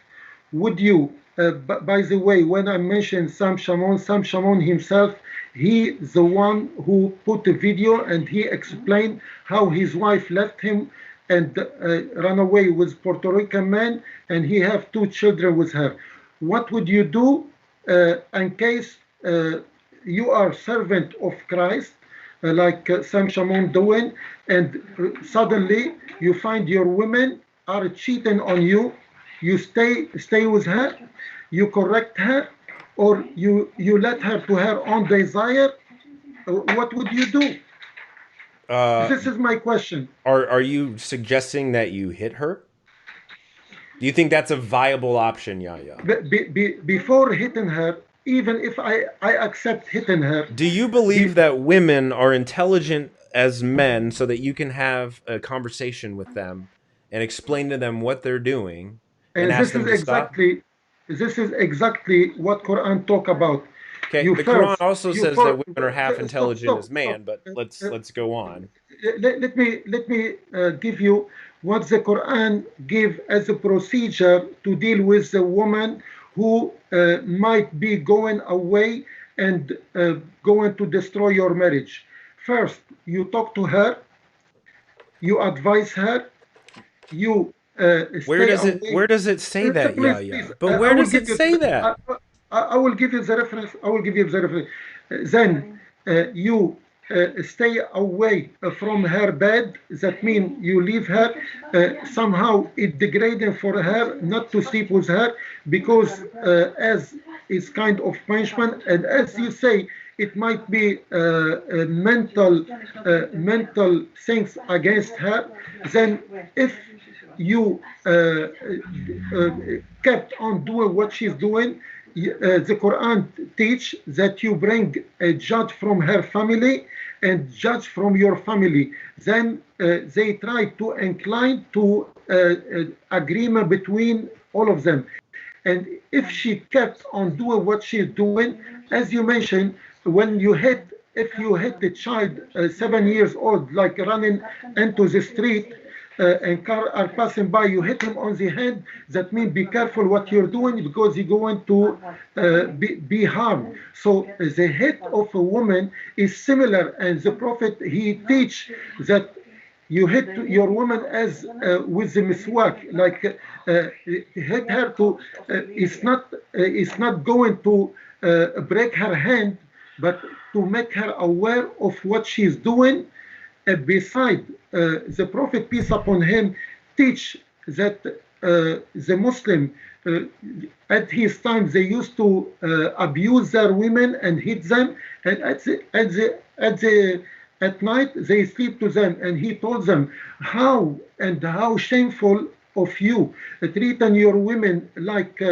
Would you, by the way, when I mentioned Sam Shamoun himself, he the one who put a video and he explained how his wife left him and ran away with Puerto Rican man, and he have two children with her. What would you do in case you are servant of Christ, like Sam Shamoun doing, and suddenly you find your women are cheating on you? You stay with her, you correct her, or you let her to her own desire, what would you do? Uh, This is my question. are you suggesting that you hit her? Do you think that's a viable option, Yahya? Before hitting her, even if I accept hitting her, Do you be, believe that women are intelligent as men so that you can have a conversation with them and explain to them what they're doing and and ask them to stop? this is exactly what Quran talk about. Okay, You the Quran first, also you says that for women are half stop, intelligent stop, as stop. man, but Uh, let's uh, let's go on. let me give you what the Quran give as a procedure to deal with the woman who might be going away and going to destroy your marriage. First, you talk to her, you advise her, you stay away. Where does it say that, Please, please, Yahya? But I where will does give it you say that? I will give you the reference. I will give you the reference. Then you stay away from her bed. That means you leave her. Somehow it degrading for her not to sleep with her because as is kind of punishment. And as you say, it might be mental things against her. Then if you kept on doing what she's doing, the Quran teach that you bring a judge from her family and judge from your family. Then they try to incline to agreement between all of them. And if she kept on doing what she's doing, as you mentioned, when you hit, if you hit the child 7 years old, like running into the street, and car are passing by, you hit him on the head. That means be careful what you're doing because you're going to be harmed. So the head of a woman is similar, and the Prophet he teach that you hit your woman as with the miswak, like hit her to. It's not going to break her hand, but to make her aware of what she's doing. Beside, the Prophet peace upon him teach that the Muslim at his time they used to abuse their women and hit them, and at night they sleep to them, and he told them how shameful of you treating your women like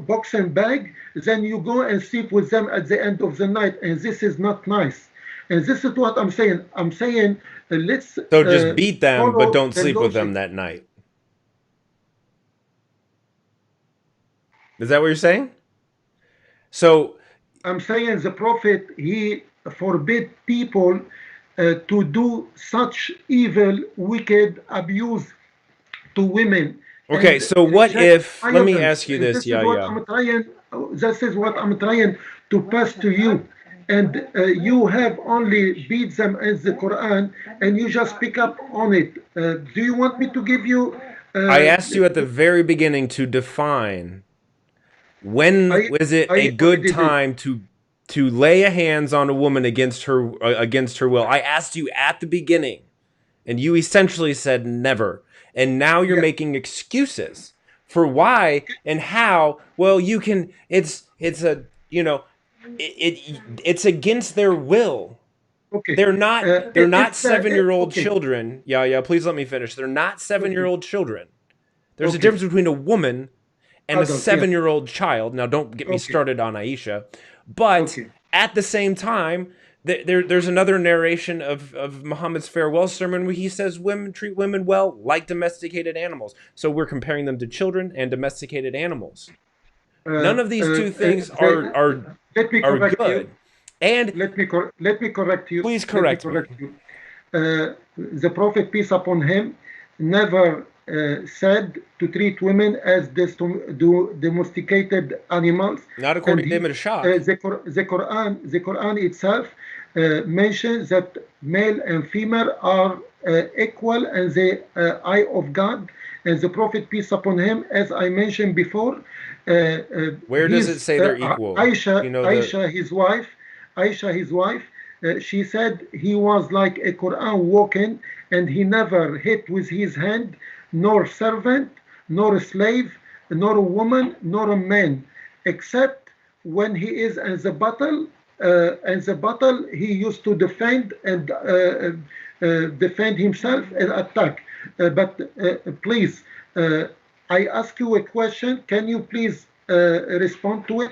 boxing bag, then you go and sleep with them at the end of the night, and this is not nice. And this is what I'm saying. I'm saying let's So just beat them, but follow don't the sleep with them logic. that night. Is that what you're saying? So I'm saying the Prophet he forbid people to do such evil, wicked abuse to women okay, and so what reject if let me violence. ask you And this, Yahya. this is what I'm trying to pass to you. And you have only beat them in the Quran, and you just pick up on it. Do you want me to give you? I Uh, asked you at the very beginning to define when I was it a I good already did. time to lay a hands on a woman against her will. I asked you at the beginning, and you essentially said never. And now you're Yeah. making excuses for why and how. Well, you can. It's a it's against their will. Okay. They're not they're not If the 7-year-old okay, children. Yeah, yeah. Please let me finish. They're not seven year okay, old children. There's a okay. difference between a woman and a Adult. Yes. 7-year-old child. Now, don't get me Okay. started on Aisha, but Okay. at the same time, there's another narration of Muhammad's farewell sermon where he says women treat women well like domesticated animals. So we're comparing them to children and domesticated animals. Uh, None of these uh, two things the, let me are correct you. good. And Let me correct you. please Let me correct correct me. you. The Prophet peace upon him never said to treat women as do domesticated animals, Not and according to Ibn Ashok. The Quran itself mentions that male and female are equal in the eye of God, and the Prophet peace upon him, as I mentioned before, Where does it say they're equal? You know the Aisha, his wife, she said he was like a Quran walking, and he never hit with his hand, nor servant, nor slave, nor a woman, nor a man, except when he is in the battle. In the battle, he used to defend and defend himself and attack. But please, uh, I ask you a question. Can you please respond to it?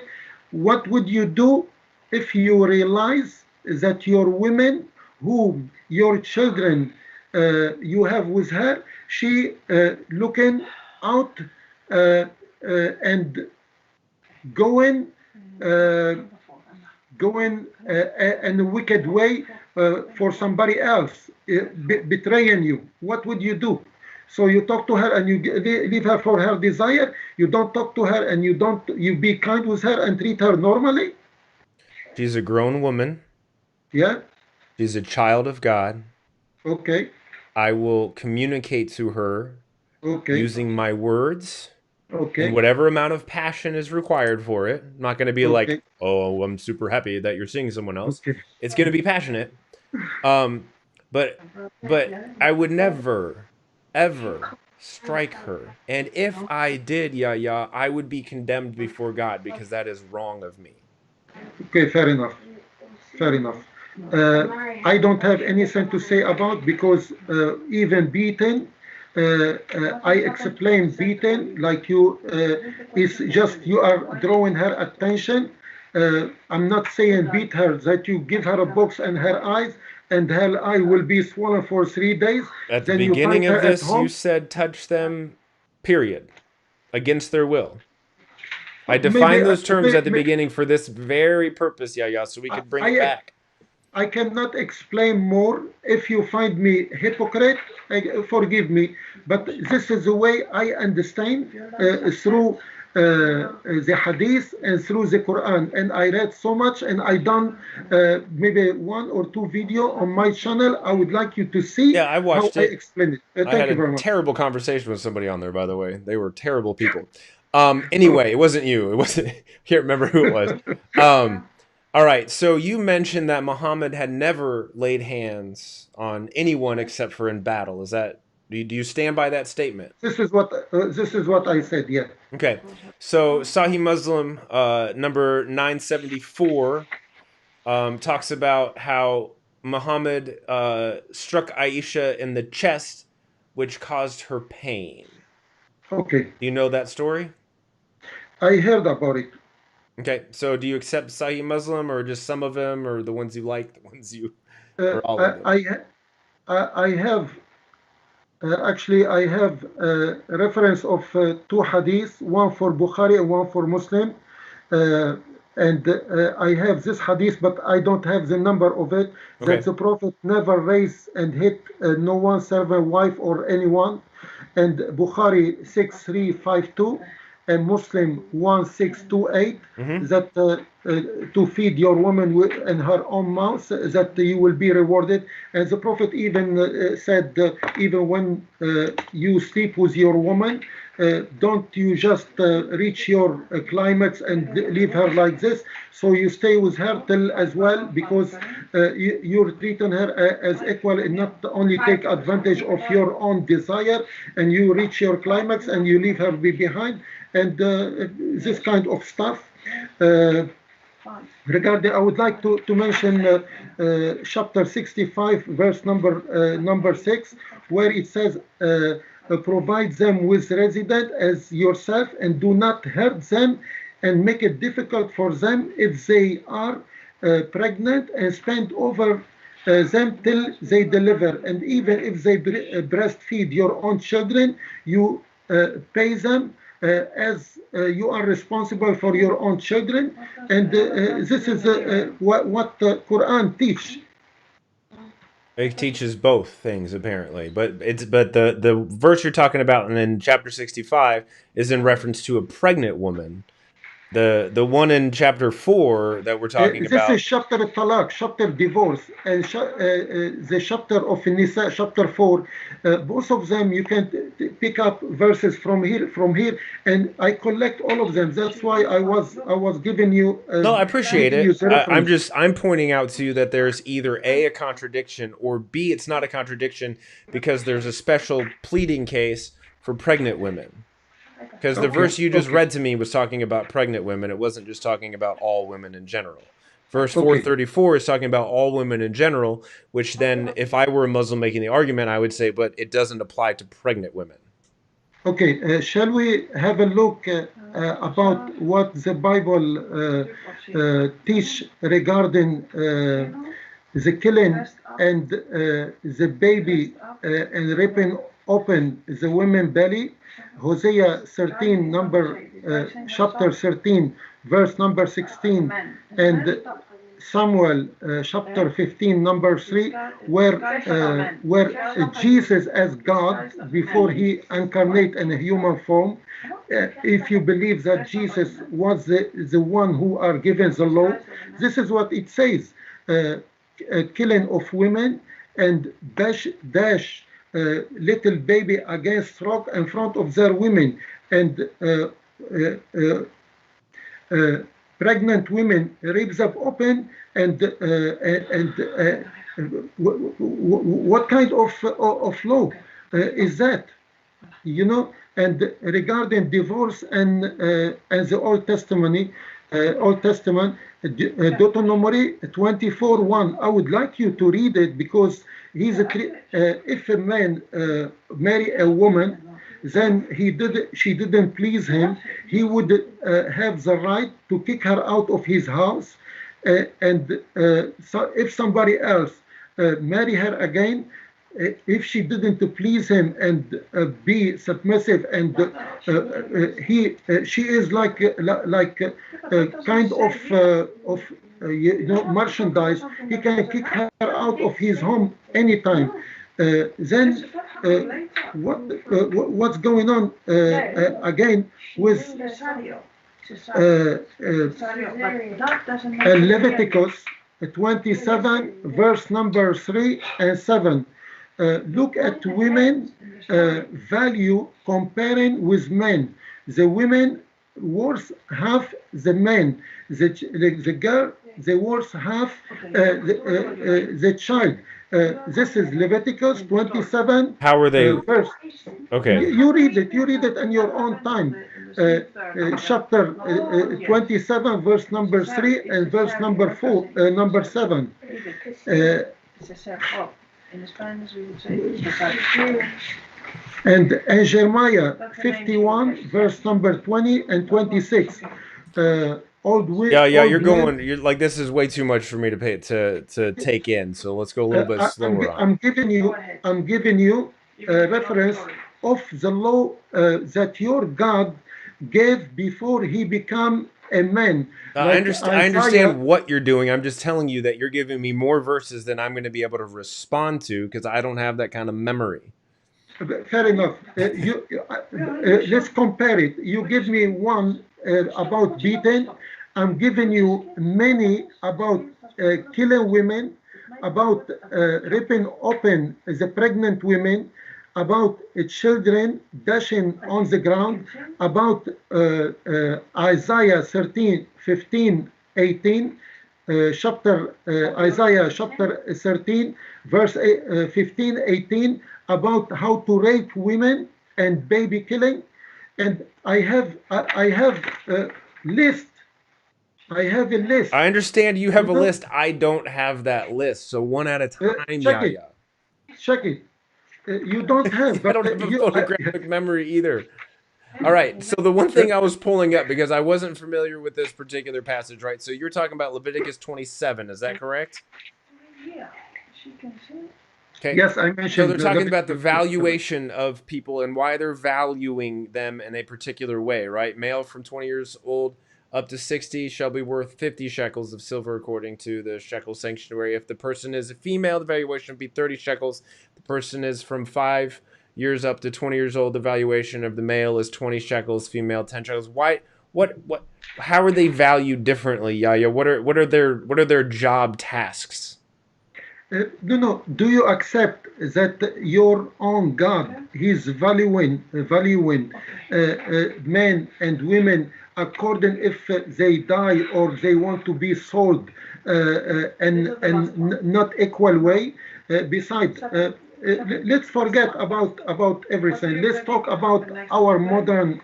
What would you do if you realize that your women, whom your children you have with her, she looking out and going uh, going in a wicked way for somebody else, betraying you? What would you do? So you talk to her and you leave her for her desire. You don't talk to her and you be kind with her and treat her normally. She's a grown woman. Yeah. She's a child of God. Okay. I will communicate to her Okay. using my words and Okay. whatever amount of passion is required for it. I'm not going to be like, Okay. "Oh, I'm super happy that you're seeing someone else." Okay. It's going to be passionate. Um, but I would never ever strike her. And if I did, Yahya, I would be condemned before God because that is wrong of me. Okay. Fair enough. Fair enough. I don't have anything to say about because even beaten, I explain beaten like you is just you are drawing her attention. I'm not saying beat her that you give her a box and her eyes and her eye will be swollen for 3 days. At the Then you find beginning of her at this, you home. said touch them, period, against their will. I Maybe, defined those terms at the maybe beginning for this very purpose, Yahya, so we could bring it I back. I cannot explain more. If you find me hypocrite, forgive me. But this is the way I understand through the hadith and through the Quran. And I read so much, and I done maybe one or two video on my channel. I would like you to see Yeah, I how watched I it. explain it. I had Thank you a very much. terrible conversation with somebody on there, by the way. They were terrible people. Anyway, it wasn't you. It wasn't. Can't remember who it was. All right. So you mentioned that Muhammad had never laid hands on anyone except for in battle. Is that? Do you stand by that statement? This is what I said. Yeah. Okay. So Sahih Muslim number 974 talks about how Muhammad struck Aisha in the chest, which caused her pain. Okay. Do you know that story? I heard about it. Okay, so do you accept Sahih Muslim or just some of them or the ones you like, the ones you, Uh, or all of I, them? I, I have actually, I have a reference of two hadiths, one for Bukhari and one for Muslim. Uh, and I have this hadith, but I don't have the number of it, that Okay. the Prophet never raised and hit no one, servant, wife, or anyone. And Bukhari 6352 and Muslim 1628, Mm-hmm. that to feed your woman in her own mouth, that you will be rewarded. And the Prophet even said, even when you sleep with your woman, don't you just reach your climax and leave her like this. So you stay with her till as well, because you're treating her as equal and not only take advantage of your own desire, and you reach your climax and you leave her behind, and this kind of stuff. Uh, Regarding, I would like to mention chapter 65, verse number 6, where it says, provide them with resident as yourself and do not hurt them and make it difficult for them if they are pregnant, and spend over them till they deliver. And even if they breastfeed your own children, you pay them as you are responsible for your own children. And this is what the Quran teach. It teaches both things apparently, but the verse you're talking about in chapter 65 is in reference to a pregnant woman. The one in chapter 4 that we're talking This is about. chapter talaq, chapter divorce, and the chapter of Nisa, chapter 4. Both of them you can pick up verses from here, and I collect all of them. That's why I was No, I appreciate giving you it. the I'm reference. just I'm pointing out to you that there's either a contradiction or b it's not a contradiction because there's a special pleading case for pregnant women. Because the Okay, verse you just okay, read to me was talking about pregnant women. It wasn't just talking about all women in general. Verse okay, 434 is talking about all women in general, which then, if I were a Muslim making the argument, I would say, but it doesn't apply to pregnant women. okay. Shall we have a look about what the Bible teach regarding the killing and the baby and ripping open the women belly? Hosea 13, chapter 13, verse number 16, and Samuel chapter 15, number 3, where Jesus as God before he incarnate in a human form. If you believe that Jesus was the one who are given the law, this is what it says. Killing of women and dash little baby against rock in front of their women and uh, uh, pregnant women ribs up open and what kind of law is that? You know, and regarding divorce and the Old Testament, Deuteronomy 24:1. I would like you to read it because if a man marry a woman, then she didn't please him, he would have the right to kick her out of his house, so if somebody else marry her again, if she didn't please him and be submissive and she is kind of merchandise, he can kick her out of his home anytime. Then what's going on again with Leviticus 27, verse number 3 and 7. Look at women value comparing with men. The women worth half the men. The girl, they worth half the child. This is Leviticus 27, How are they? verse. Okay. You read it in your own time. Chapter 27, verse number 3 and verse number 4, number 7. Uh, and Jeremiah 51, verse number 20 and 26. Yeah, you're Old men. going. You're like this is way too much for me to pay to take in. So let's go a little bit slower on it. I'm giving you a reference of the law that your God gave before he became a man, like I Isaiah. understand what you're doing. I'm just telling you that you're giving me more verses than I'm going to be able to respond to because I don't have that kind of memory. Fair enough. Let's compare it. You give me one about beating. I'm giving you many about killing women, about ripping open the pregnant women, about children dashing on the ground, about Isaiah 13, 15, 18. Chapter Isaiah chapter 13, verse 15, 18, about how to rape women and baby killing. And I have a list. I have a list. I understand you have You a know, list. I don't have that list. So one at a time, check it. Yahya. Check it. You don't have, I but don't have a photographic memory either. All right. So the one thing I was pulling up because I wasn't familiar with this particular passage, right? So you're talking about Leviticus 27, is that correct? Okay. yes, I So they're mentioned talking about the Leviticus 27. valuation of people and why they're valuing them in a particular way, right? Male from 20 years old up to 60 shall be worth 50 shekels of silver according to the shekel sanctuary. If the person is a female, the valuation would be 30 shekels. The person is from 5 years up to 20 years old, the valuation of the male is 20 shekels, female 10 shekels. Why what how are they valued differently, Yahya? What are their job tasks? No. Do you accept that your own God, He's valuing men and women according if they die or they want to be sold in not equal way? Besides, let's forget about everything. Let's talk about our modern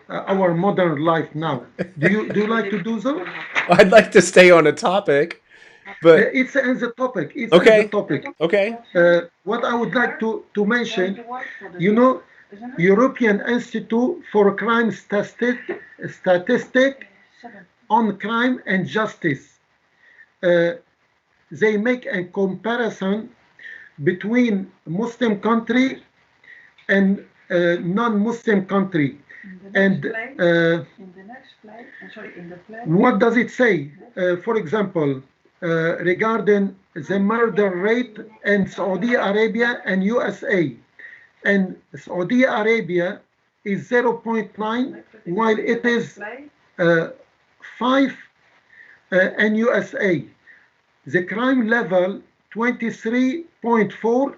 life now. Do you like to do so? I'd like to stay on a topic, but It's in the topic. It's in the okay, topic. okay. What I would like to mention, you know, European Institute for Crime Statistic on Crime and Justice. Uh, they make a comparison between Muslim country and non-Muslim country. And what does it say? For example, regarding the murder rate in Saudi Arabia and USA. And Saudi Arabia is zero point 0.9, while it is 5 in USA. The crime level 23.4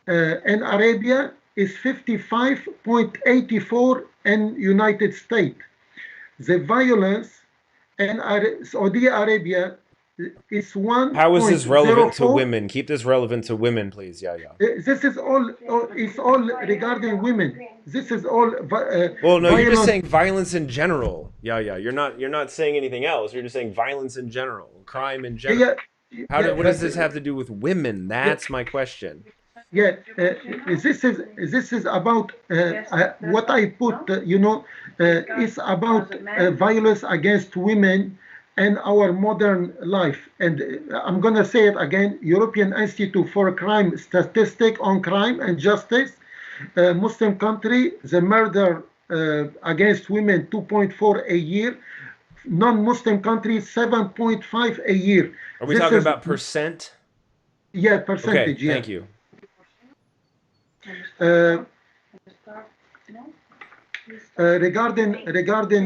in Arabia is 55.84 in United States. The violence in Saudi Arabia is How is this relevant to 1.04. women? Keep this relevant to women, please. Yeah, yeah. This is all. It's all regarding women. This is all Well, no, you're just violence. saying violence in general. Yeah, yeah. You're not saying anything else. You're just saying violence in general, crime in Yeah, general. What does but this have to do with women? yeah, That's my question. yeah. This is about what I put. It's about violence against women and our modern life. And I'm gonna say it again. European Institute for Crime Statistic on Crime and Justice. Muslim country, the murder against women 2.4 a year. Non-Muslim countries 7.5 a year. Are we This talking is, about percent? yeah, Okay, percentage, yeah. thank you. Uh, regarding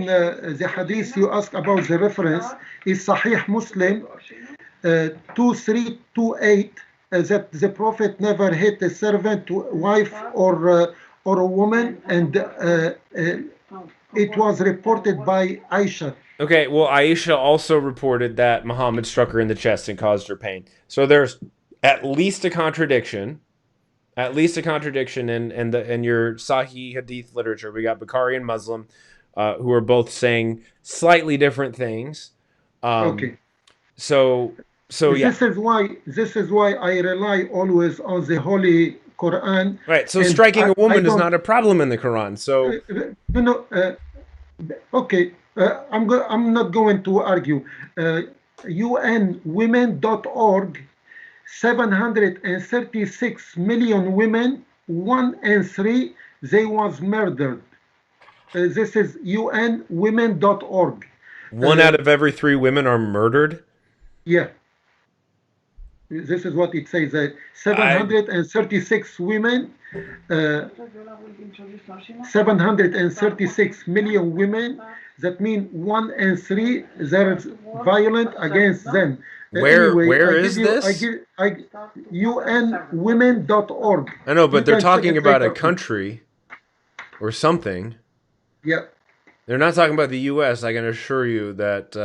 the hadith you asked about, the reference is Sahih Muslim 2328, that the Prophet never hit a servant, wife, or a woman, and it was reported by Aisha. Okay, well, Aisha also reported that Muhammad struck her in the chest and caused her pain. So there's at least a contradiction. At least a contradiction in your Sahih Hadith literature. We got Bukhari and Muslim, who are both saying slightly different things. Um, Okay. so yeah, This is why I rely always on the Holy Quran, right. So and striking a I woman is don't. not a problem in the Quran. So You know. Okay. I'm not going to argue. UNWomen.org, 736 million women, 1 in 3, they was murdered. This is UNWomen.org. one Uh, out of every three women are murdered. yeah, this is what it says. I 736 women, uh, 736 million women. That means 1 in 3 there's violent against them. Anyway, where is this? UNWomen.org. I know, You but they're can check talking it about a later on. country or something. Yeah. They're not talking about the U.S. I can assure you that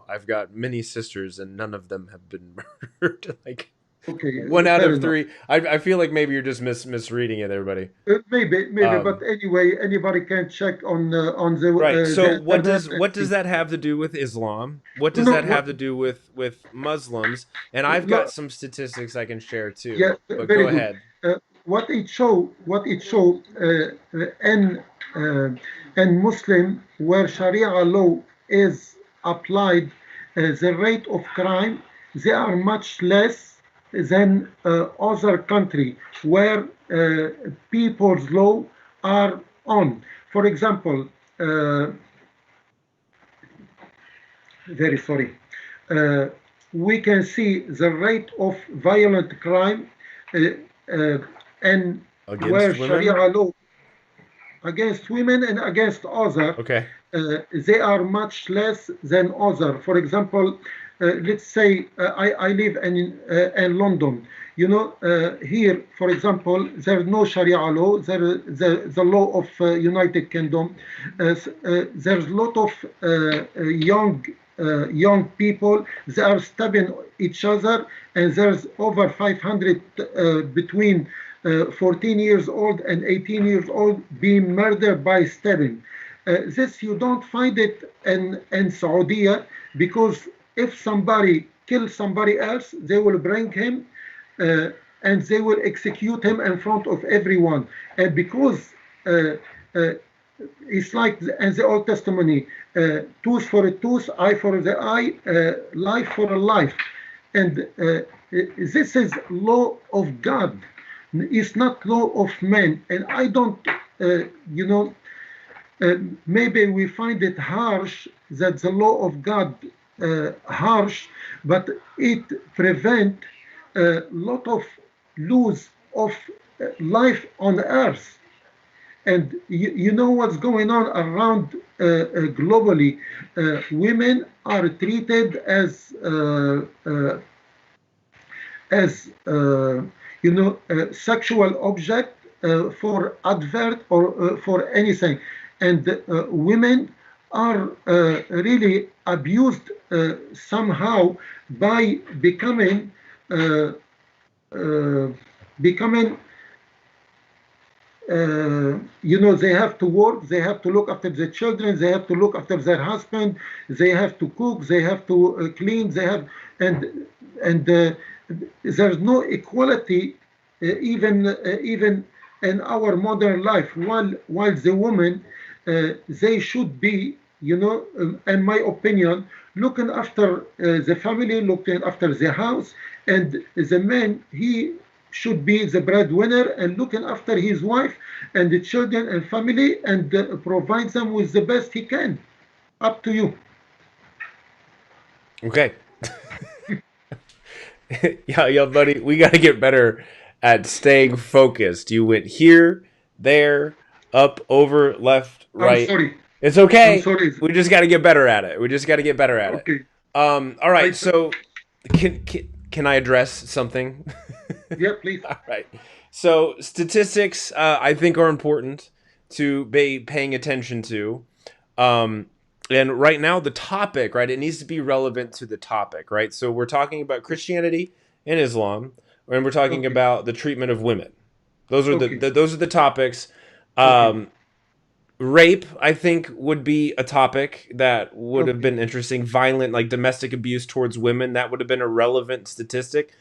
I've got many sisters and none of them have been murdered. Like Okay. one out Fair of enough. three. I feel like maybe you're just misreading it, everybody. Maybe, but Um, anyway, anybody can check on right. So the what internet does and what does see. that have to do with Islam? What You does know that have what? to do with Muslims? And I've got Look, some statistics I can share yeah, too. But very go good. ahead. In Muslim, where Sharia law is applied, the rate of crime, they are much less than other country where people's law are on. For example, uh, very sorry. Uh, we can see the rate of violent crime uh, uh, and where Against Sharia women? law against women and against other, Okay. they are much less than other. For example, let's say I live in London. Here, for example, there's no Sharia law. The law of United Kingdom. There's a lot of young young people. They are stabbing each other, and there's over 500 between 14 years old and 18 years old being murdered by stabbing. This you don't find it in Saudi because if somebody kills somebody else, they will bring him uh, and they will execute him in front of everyone. And because uh, uh, it's like in the Old Testament, tooth for a tooth, eye for the eye, life for a life. And this is law of God. It's not law of man. And I don't, you know, maybe we find it harsh that the law of God harsh, but it prevent a lot of lose of life on earth. And you know what's going on around globally. Women are treated as sexual object for advert or for anything, and women are really abused somehow by uh, uh, becoming they have to work, they have to look after their children, they have to look after their husband, they have to cook, they have to clean, and there's no equality even in our modern life. While the women, they should be, in my opinion, looking after the family, looking after the house, and the man, he should be the breadwinner and looking after his wife and the children and family and provide them with the best he can. Up to you. Okay. Yeah, buddy, we got to get better at staying focused. You went here, there, up, over, left, I'm right. sorry. It's I'm okay. sorry. We just got to get better at it. We just got to get better at it. Okay. All I right. So, can I address something? Yeah, please. All right. So, statistics, I think, are important to be paying attention to. Um, and right now, the topic, right, it needs to be relevant to the topic, right? So, we're talking about Christianity and Islam, and we're talking Okay. about the treatment of women. Those are Okay. those are the topics. Okay. Um, Rape, I think, would be a topic that would have Okay. been interesting. Violent, like domestic abuse towards women, that would have been a relevant statistic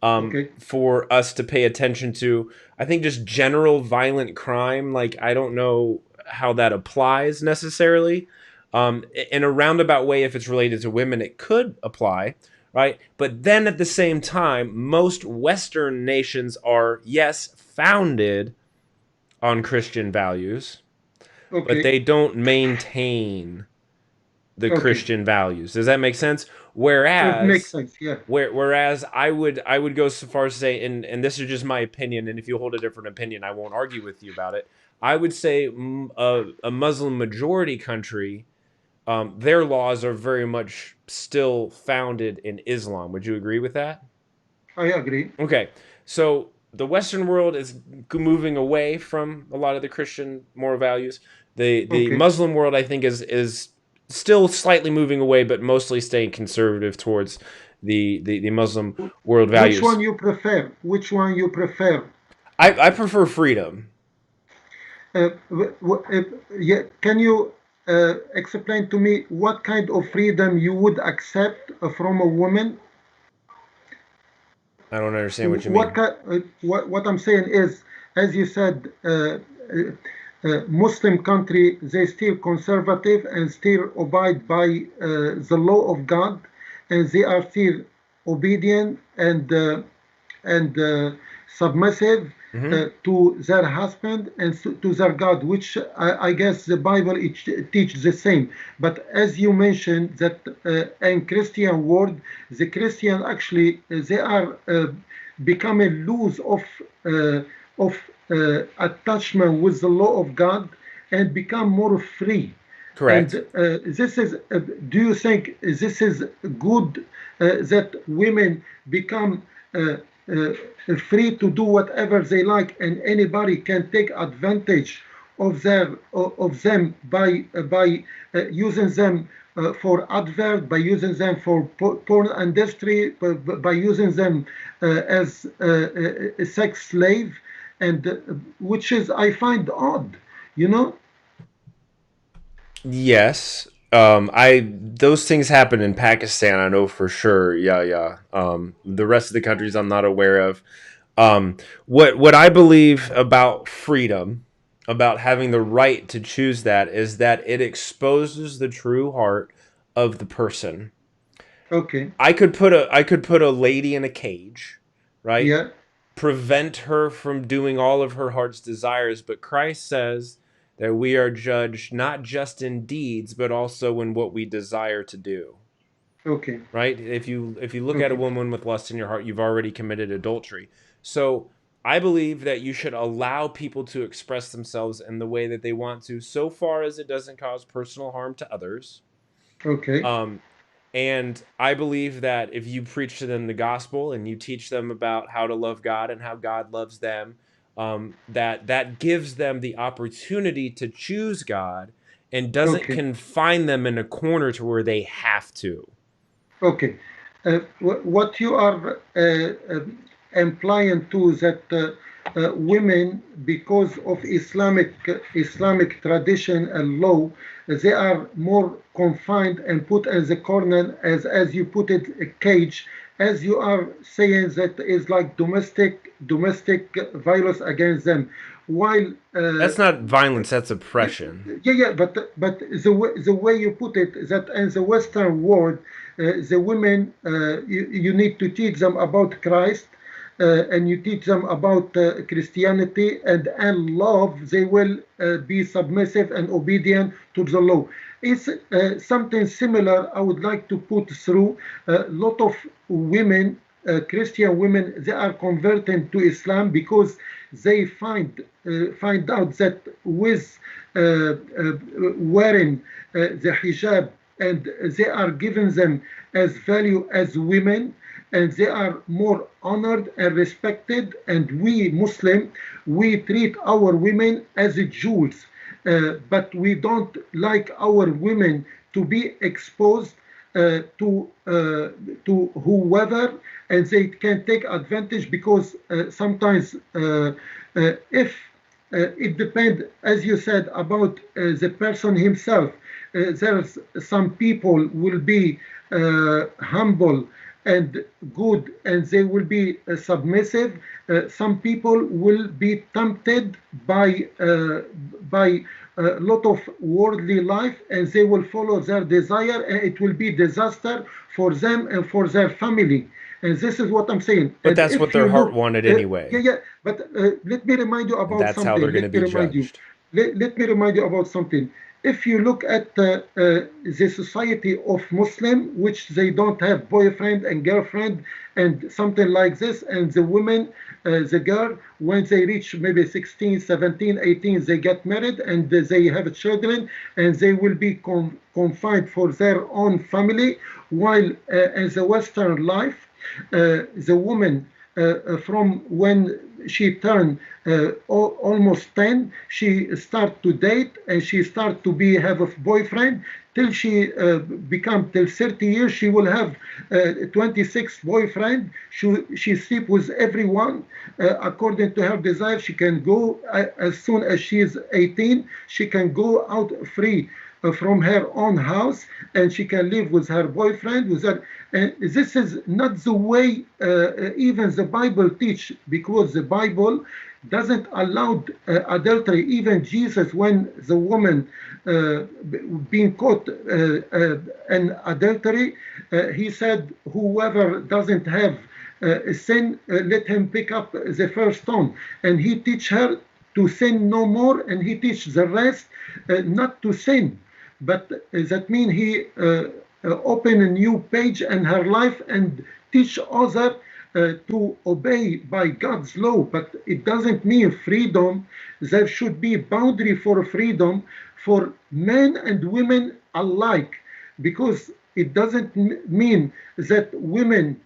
Okay. for us to pay attention to. I think just general violent crime, like I don't know how that applies necessarily. In a roundabout way, if it's related to women, it could apply, right? But then at the same time, most Western nations are, yes, founded on Christian values, but Okay. they don't maintain the Okay. Christian values. Does that make sense? It makes Whereas sense. Yeah. whereas I would go so far as to say, and this is just my opinion, and if you hold a different opinion, I won't argue with you about it. I would say a Muslim majority country, their laws are very much still founded in Islam. Would you agree with that? I agree. Okay, so the Western world is moving away from a lot of the Christian moral values. The Okay. Muslim world, I think, is still slightly moving away, but mostly staying conservative towards the Muslim world Which values. one you prefer? Which one you prefer? I prefer freedom. Yeah, can you explain to me what kind of freedom you would accept from a woman? I don't understand what you What, mean. what I'm saying is, as you said, Muslim country, they still conservative and still abide by the law of God, and they are still obedient and submissive Hmm. to their husband and to their God, which I guess the Bible teaches the same. But as you mentioned, that in Christian world, the Christian actually they are becoming loose of attachment with the law of God and become more free. And Correct. this is, do you think this is good that women become free to do whatever they like and anybody can take advantage of them by using them for advert, by using them for porn industry, by using them as a sex slave, and which is I find odd, you know. Yes. I those things happen in Pakistan. I know for sure. Yeah, yeah. The rest of the countries I'm not aware of. What I believe about freedom, about having the right to choose that, is that it exposes the true heart of the person. Okay, I could put a lady in a cage, right? yeah, Prevent her from doing all of her heart's desires, but Christ says that we are judged not just in deeds but also in what we desire to do. okay, Right? If you look at a okay, woman with lust in your heart, you've already committed adultery. So I believe that you should allow people to express themselves in the way that they want to, so far as it doesn't cause personal harm to others. okay, Um, and I believe that if you preach to them the gospel and you teach them about how to love God and how God loves them, that gives them the opportunity to choose God and doesn't okay. confine them in a corner to where they have to. Okay. What you are implying to that women, because of Islamic tradition and law, they are more confined and put in the corner, as you put it, a cage, as you are saying that is like domestic violence against them, while That's not violence, that's oppression. yeah, but the way you put it, that in the Western world, the women, you need to teach them about Christ, and you teach them about Christianity, and love. They will be submissive and obedient to the law. It's something similar. I would like to put through a lot of women, Christian women, they are converting to Islam because they find out that with wearing the hijab, and they are given them as value as women, and they are more honored and respected, and we Muslim, we treat our women as jewels, but we don't like our women to be exposed to whoever, and they can take advantage because sometimes if it depends, as you said, about the person himself. There's some people will be humble and good, and they will be submissive. Some people will be tempted by a lot of worldly life, and they will follow their desire, and it will be disaster for them and for their family. And this is what I'm saying. But And that's what if their you heart look, wanted yeah, anyway. yeah, but let me remind you And about that's how they're something. going to Let me be remind you. judged. Let me remind you about something. If you look at the society of Muslim, which they don't have boyfriend and girlfriend and something like this, and the women, the girl, when they reach maybe 16, 17, 18, they get married and they have children, and they will be confined for their own family, while in the Western life, the woman from when she turned almost 10, she start to date, and she start to be have a boyfriend till she become till 30 years. She will have 26 boyfriend. She sleep with everyone according to her desire. She can go as soon as she is 18. She can go out free from her own house, and she can live with her boyfriend with her. And this is not the way even the Bible teach, because the Bible doesn't allow adultery. Even Jesus, when the woman being caught in adultery, he said, whoever doesn't have sin, let him pick up the first stone. And he teach her to sin no more, and he teach the rest not to sin. But that means he open a new page in her life and teach other to obey by God's law. But it doesn't mean freedom. There should be boundary for freedom for men and women alike, because it doesn't mean that women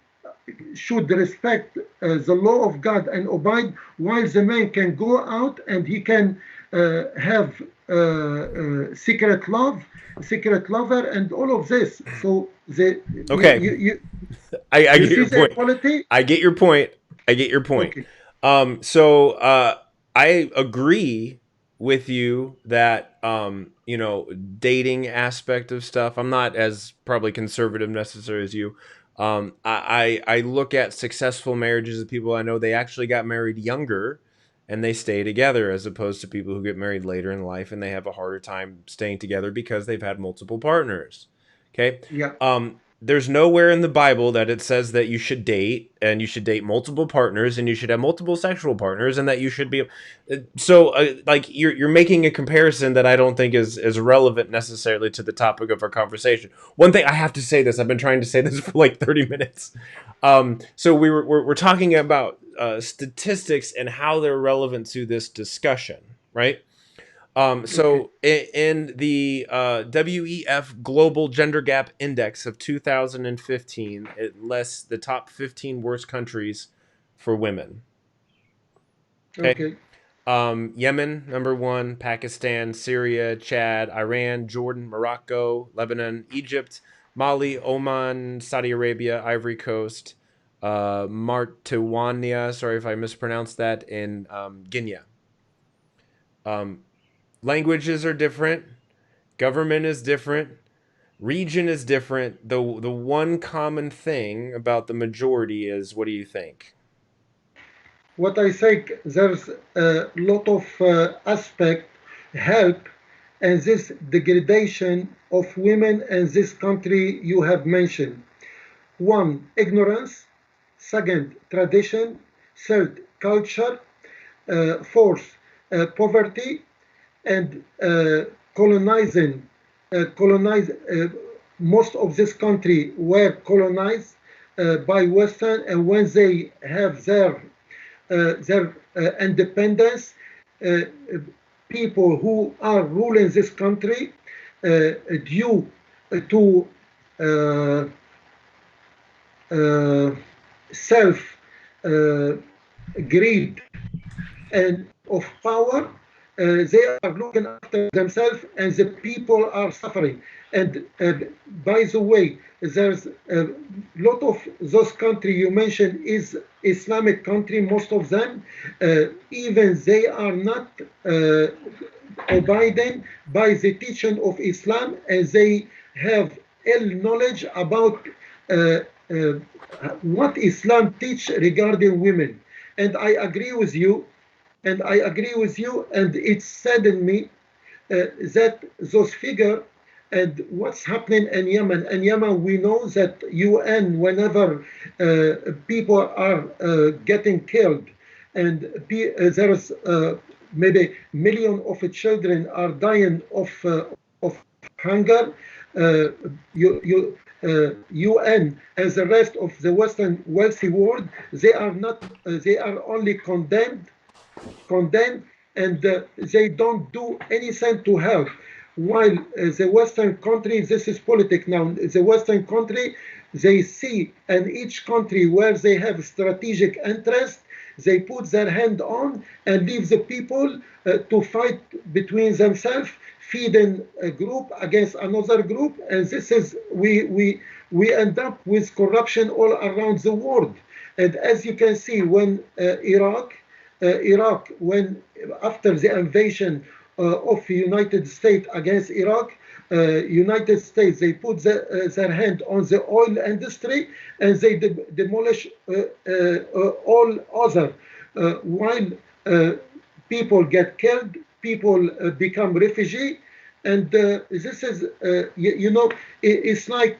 should respect the law of God and abide, while the man can go out and he can have secret lover, and all of this. So Okay, I you get see your the point. equality. I get your point. I get your point. Okay, I agree with you that dating aspect of stuff. I'm not as probably conservative necessarily as you. I look at successful marriages of people I know they actually got married younger and they stay together as opposed to people who get married later in life and they have a harder time staying together because they've had multiple partners. Okay. yeah, There's nowhere in the Bible that it says that you should date and you should date multiple partners and you should have multiple sexual partners and that you should be like you're making a comparison that I don't think is relevant necessarily to the topic of our conversation. One thing I have to say this, I've been trying to say this for like 30 minutes. So we're talking about statistics and how they're relevant to this discussion, right? okay, In the WEF Global Gender Gap Index of 2015, it lists the top 15 worst countries for women. Okay. okay, Yemen, number one, Pakistan, Syria, Chad, Iran, Jordan, Morocco, Lebanon, Egypt, Mali, Oman, Saudi Arabia, Ivory Coast, Martwania, sorry if I mispronounced that, in Guinea. Um, Languages are different. Government is different. Region is different. The one common thing about the majority is, what do you think? what I think, there's a lot of aspect help and this degradation of women in this country you have mentioned. One, ignorance. Second, tradition. Third, culture. Fourth, poverty. And colonize most of this country were colonized by Western, and when they have their independence, uh, people who are ruling this country due to uh, uh, self uh, greed and of power, they are looking after themselves and the people are suffering. And by the way, there's a lot of those countries you mentioned is Islamic country, most of them, even they are not abiding by the teaching of Islam, and they have ill knowledge about uh, uh, what Islam teach regarding women. And I agree with you, and it saddened me that those figures and what's happening in Yemen. In Yemen, we know that UN, whenever people are getting killed, and there's maybe million of children are dying of hunger, UN and the rest of the Western wealthy world, they are not, they are only condemned, and they don't do anything to help. While the Western country, this is politics now, the Western country, they see in each country where they have strategic interest, they put their hand on and leave the people to fight between themselves, feeding a group against another group, and this is we end up with corruption all around the world. And as you can see, when Iraq, when after the invasion of United States against Iraq, United States, they put their hand on the oil industry and they demolish all other, while people get killed, people become refugee, and this is it's like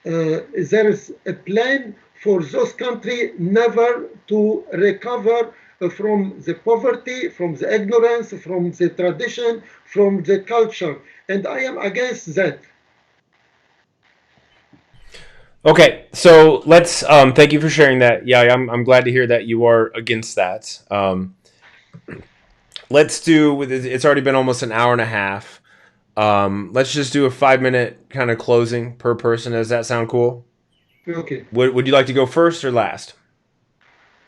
there is a plan for those countries never to recover from the poverty, from the ignorance, from the tradition, from the culture. And I am against that. Okay, so let's thank you for sharing that. Yeah, I'm glad to hear that you are against that. Let's do with it's already been almost an hour and a half. Let's just do a 5 minute kind of closing per person. Does that sound cool? Okay. Would you like to go first or last?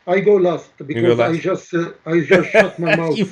I go last You go because last. I just shut my You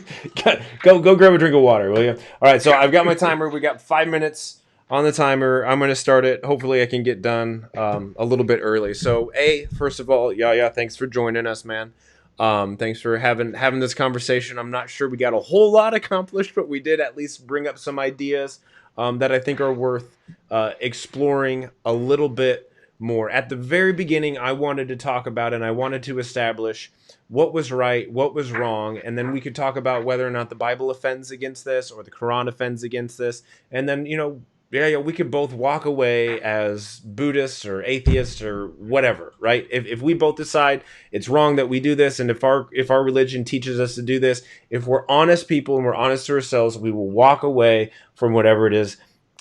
mouth. go grab a drink of water, will you? All right, so I've got my timer. We got 5 minutes on the timer. I'm going to start it. Hopefully, I can get done a little bit early. So, first of all, Yahya, thanks for joining us, man. Thanks for having this conversation. I'm not sure we got a whole lot accomplished, but we did at least bring up some ideas that I think are worth exploring a little bit more. At the very beginning, I wanted to talk about and I wanted to establish what was right, what was wrong, and then we could talk about whether or not the Bible offends against this or the Quran offends against this, and then yeah, we could both walk away as Buddhists or atheists or whatever, right? If we both decide it's wrong that we do this, and if our religion teaches us to do this, if we're honest people and we're honest to ourselves, we will walk away from whatever it is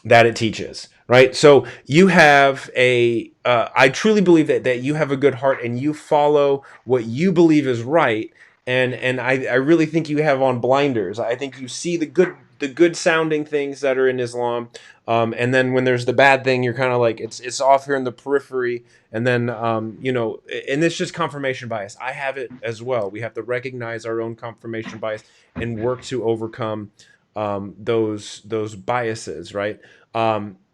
that it teaches, right? So you have I truly believe that you have a good heart and you follow what you believe is right, and I really think you have on blinders. I think you see the good sounding things that are in Islam, and then when there's the bad thing, you're kind of like it's off here in the periphery, and then and it's just confirmation bias. I have it as well. We have to recognize our own confirmation bias and work to overcome those biases, right?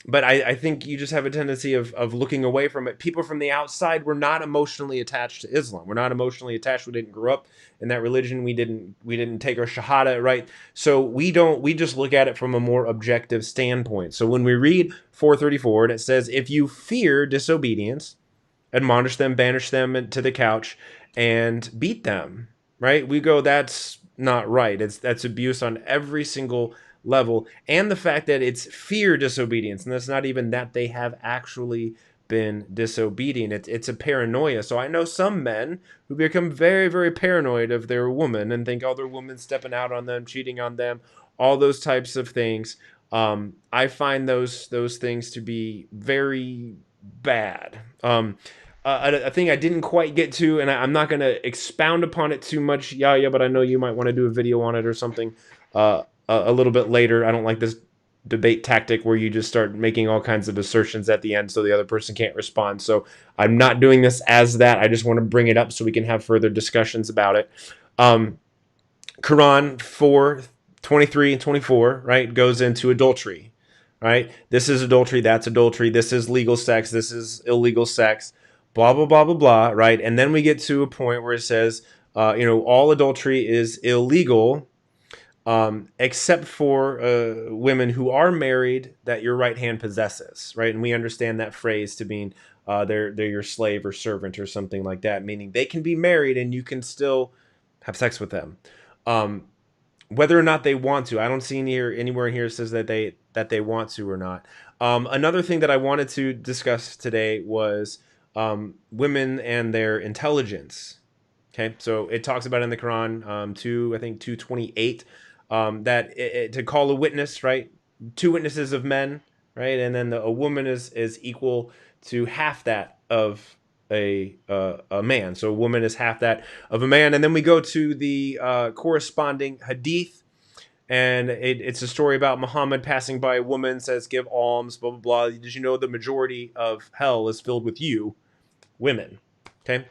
But I think you just have a tendency of looking away from it. People from the outside were not emotionally attached to Islam. We're not emotionally attached. We didn't grow up in that religion. We didn't take our shahada, right? So we just look at it from a more objective standpoint. So when we read 434 and it says, if you fear disobedience, admonish them, banish them to the couch, and beat them. Right? We go, that's not right. That's abuse on every single level, and the fact that it's fear disobedience, and that's not even that they have actually been disobedient. It's a paranoia. So I know some men who become very, very paranoid of their woman and think, oh, their woman's stepping out on them, cheating on them, all those types of things. I find those things to be very bad. A thing I didn't quite get to, and I'm not going to expound upon it too much, Yahya, but I know you might want to do a video on it or something a little bit later. I don't like this debate tactic where you just start making all kinds of assertions at the end so the other person can't respond. So I'm not doing this as that. I just want to bring it up so we can have further discussions about it. Um, Quran 4:23 and 24, right, goes into adultery, right? This is adultery, that's adultery, this is legal sex, this is illegal sex, blah, blah, blah, blah, blah, right? And then we get to a point where it says, all adultery is illegal except for women who are married that your right hand possesses, right? And we understand that phrase to mean they're your slave or servant or something like that, meaning they can be married and you can still have sex with them. Um, whether or not they want to, I don't see anywhere in here says that they want to or not. Another thing that I wanted to discuss today was women and their intelligence. Okay, so it talks about in the Quran, I think 228, that to call a witness, right? Two witnesses of men, right, and then a woman is equal to half that of a man. So a woman is half that of a man, and then we go to the corresponding hadith, and it's a story about Muhammad passing by a woman, says, "Give alms, blah blah blah." Did you know the majority of hell is filled with you, women? Okay,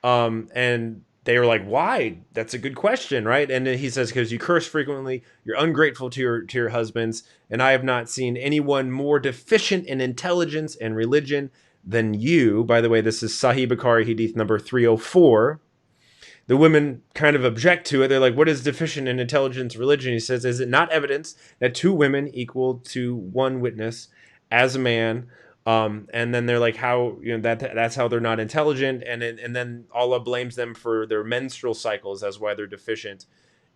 and they were like, "Why?" That's a good question, right? And then he says, "Because you curse frequently, you're ungrateful to your husbands, and I have not seen anyone more deficient in intelligence and religion than you." By the way, this is Sahih Bukhari Hadith number 304. The women kind of object to it. They're like, "What is deficient in intelligence, religion?" He says, "Is it not evidence that two women equal to one witness as a man?" And then they're like, "How that's how they're not intelligent?" And then Allah blames them for their menstrual cycles as why they're deficient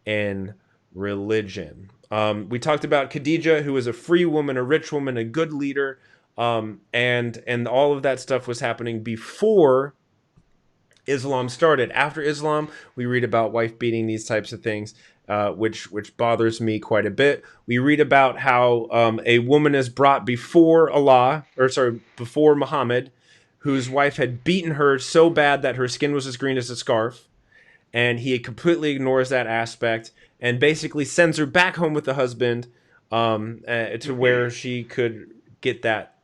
in religion. We talked about Khadijah, who was a free woman, a rich woman, a good leader, and all of that stuff was happening before Islam started. After Islam, we read about wife beating, these types of things, which bothers me quite a bit. We read about how a woman is brought before before Muhammad, whose wife had beaten her so bad that her skin was as green as a scarf, and he completely ignores that aspect and basically sends her back home with the husband to where she could get that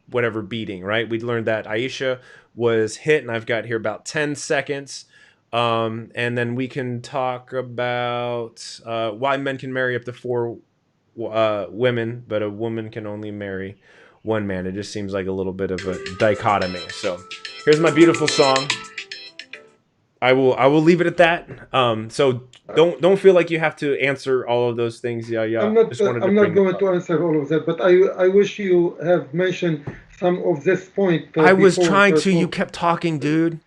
whatever beating, right? We learned that Aisha was hit, and I've got here about 10 seconds. And then we can talk about why men can marry up to four women, but a woman can only marry one man. It just seems like a little bit of a dichotomy. So here's my beautiful song. I will leave it at that. So don't feel like you have to answer all of those things. Yeah, yeah. Just wanted to I'm not bring them going up. to answer all of that, but I wish you have mentioned some of this point I was before. trying to. You kept talking, dude.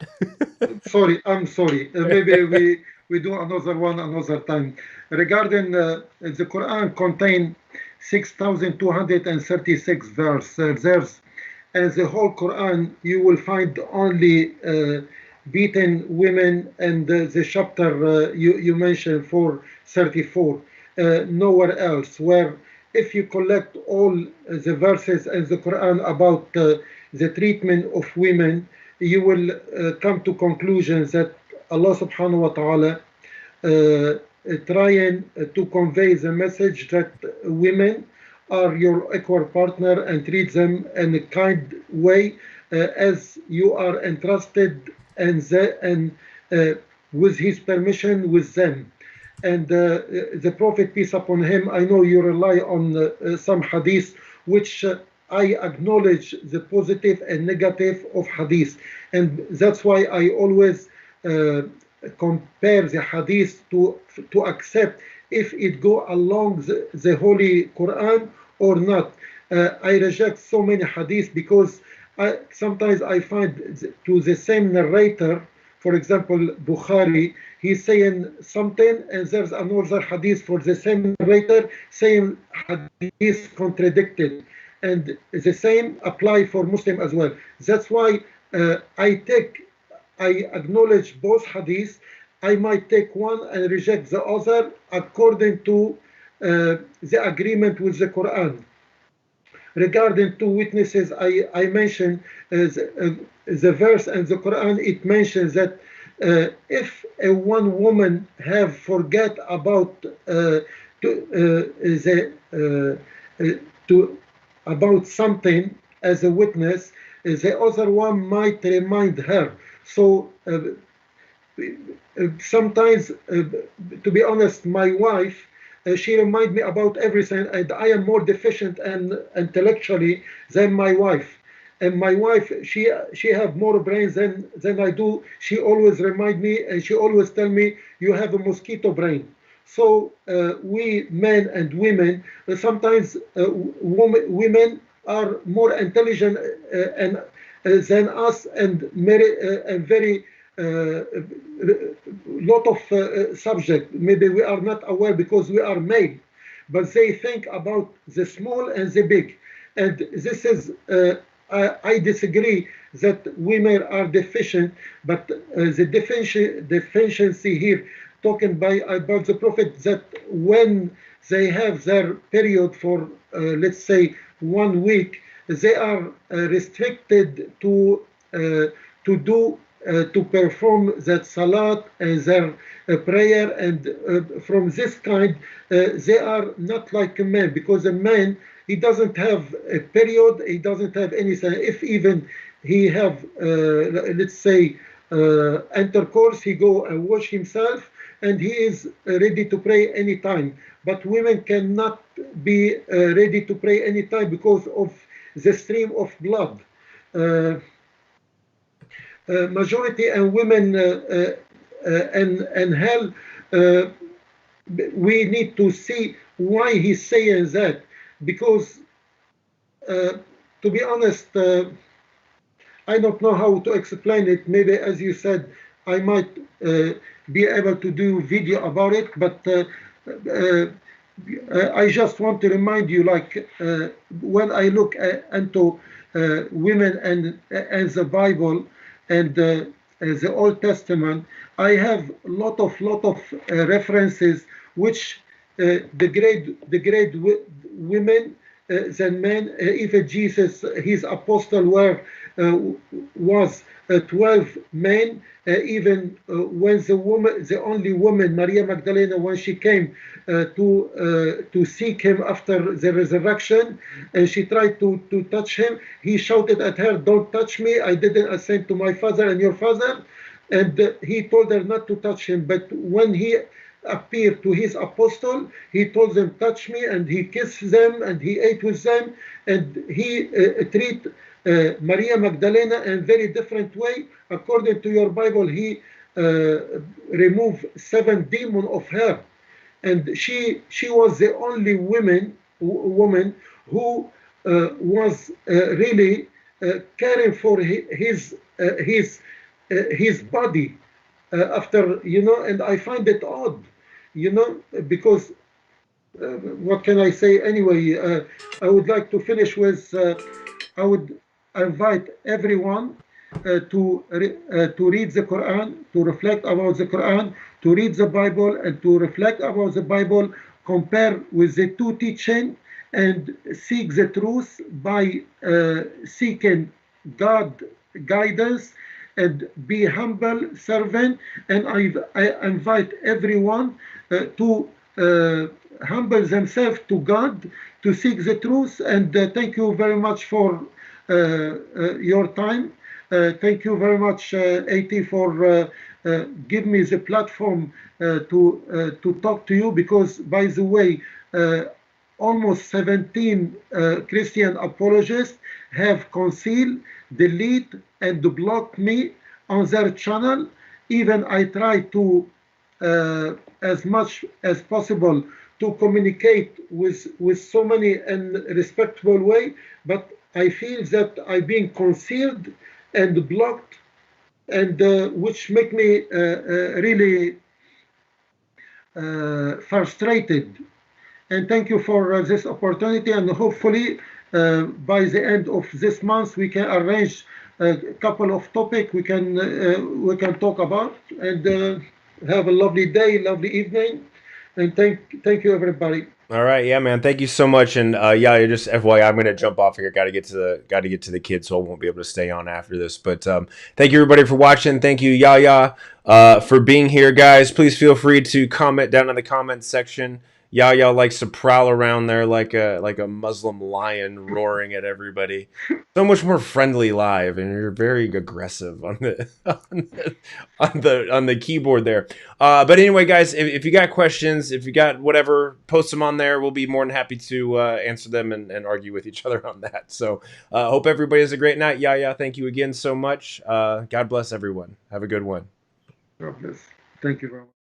Sorry, I'm sorry. Maybe we do another one another time. Regarding the Quran contain 6,236 verses, and the whole Quran you will find only beaten women and the chapter you mentioned 434. Nowhere else. Where if you collect all the verses in the Quran about the treatment of women, you will come to conclusions that Allah subhanahu wa ta'ala trying to convey the message that women are your equal partner and treat them in a kind way as you are entrusted and with his permission with them. And the Prophet, peace upon him, I know you rely on some hadith, which I acknowledge the positive and negative of hadith. And that's why I always compare the hadith to accept if it go along the Holy Quran or not. I reject so many hadith because sometimes I find to the same narrator, for example, Bukhari, he's saying something, and there's another hadith for the same narrator saying hadith contradicted. And the same apply for Muslim as well. That's why I acknowledge both hadiths. I might take one and reject the other according to the agreement with the Quran. Regarding two witnesses, I mentioned the verse and the Quran. It mentions that if a one woman have forget about to about something as a witness, the other one might remind her. So sometimes, to be honest, my wife, she reminds me about everything, and I am more deficient and intellectually than my wife. And my wife, she have more brains than I do. She always remind me, and she always tell me, you have a mosquito brain. So we men and women, sometimes women are more intelligent and than us and very lot of subject. Maybe we are not aware because we are male, but they think about the small and the big. And this is, I disagree that women are deficient, but the deficiency here talking by about the prophet that when they have their period for let's say 1 week, they are restricted to perform that salat and their prayer, and from this kind they are not like a man, because a man, he doesn't have a period, he doesn't have anything. If even he have let's say intercourse, he go and wash himself and he is ready to pray anytime. But women cannot be ready to pray anytime because of the stream of blood. Uh, Majority and women and hell, uh, we need to see why he's saying that, because uh, to be honest, I don't know how to explain it. Maybe, as you said, I might be able to do video about it, but uh, I just want to remind you, like when I look into women and the Bible and the Old Testament, I have lot of references which degrade women than men. Even Jesus, his apostle were uh, was 12 men. Even when the only woman, Maria Magdalena, when she came to seek him after the resurrection, and she tried to touch him, he shouted at her, "Don't touch me! I didn't ascend to my father and your father." and he told her not to touch him. But when he appeared to his apostle, he told them, touch me, and he kissed them, and he ate with them, and he treated Maria Magdalena in a very different way. According to your Bible, he removed seven demons of her, and she was the only woman who was really caring for his body after, and I find it odd, because what can I say anyway? I would like to finish with I would invite everyone to read the Quran, to reflect about the Quran, to read the Bible, and to reflect about the Bible, compare with the two teaching, and seek the truth by seeking God guidance, and be humble servant. And I invite everyone to humble themselves to God, to seek the truth. And thank you very much for your time. Thank you very much, AT, for giving me the platform to talk to you. Because, by the way, almost 17 Christian apologists have concealed, delete, and blocked me on their channel. Even I try to, as much as possible, to communicate with so many in respectable way, but I feel that I'm being concealed and blocked, and which make me really frustrated. And thank you for this opportunity. And hopefully, by the end of this month, we can arrange a couple of topics we can talk about. And have a lovely day, lovely evening. And thank you, everybody. All right, yeah, man. Thank you so much. And yeah, just FYI, I'm gonna jump off here. Got to get to the kids, so I won't be able to stay on after this. But thank you everybody for watching. Thank you, Yahya, for being here, guys. Please feel free to comment down in the comments section. Yahya likes to prowl around there like a Muslim lion, roaring at everybody. So much more friendly live, and you're very aggressive on the on the keyboard there. But anyway, guys, if you got questions, if you got whatever, post them on there. We'll be more than happy to answer them and argue with each other on that. So, hope everybody has a great night. Yahya, thank you again so much. God bless everyone. Have a good one. God bless. Thank you very much.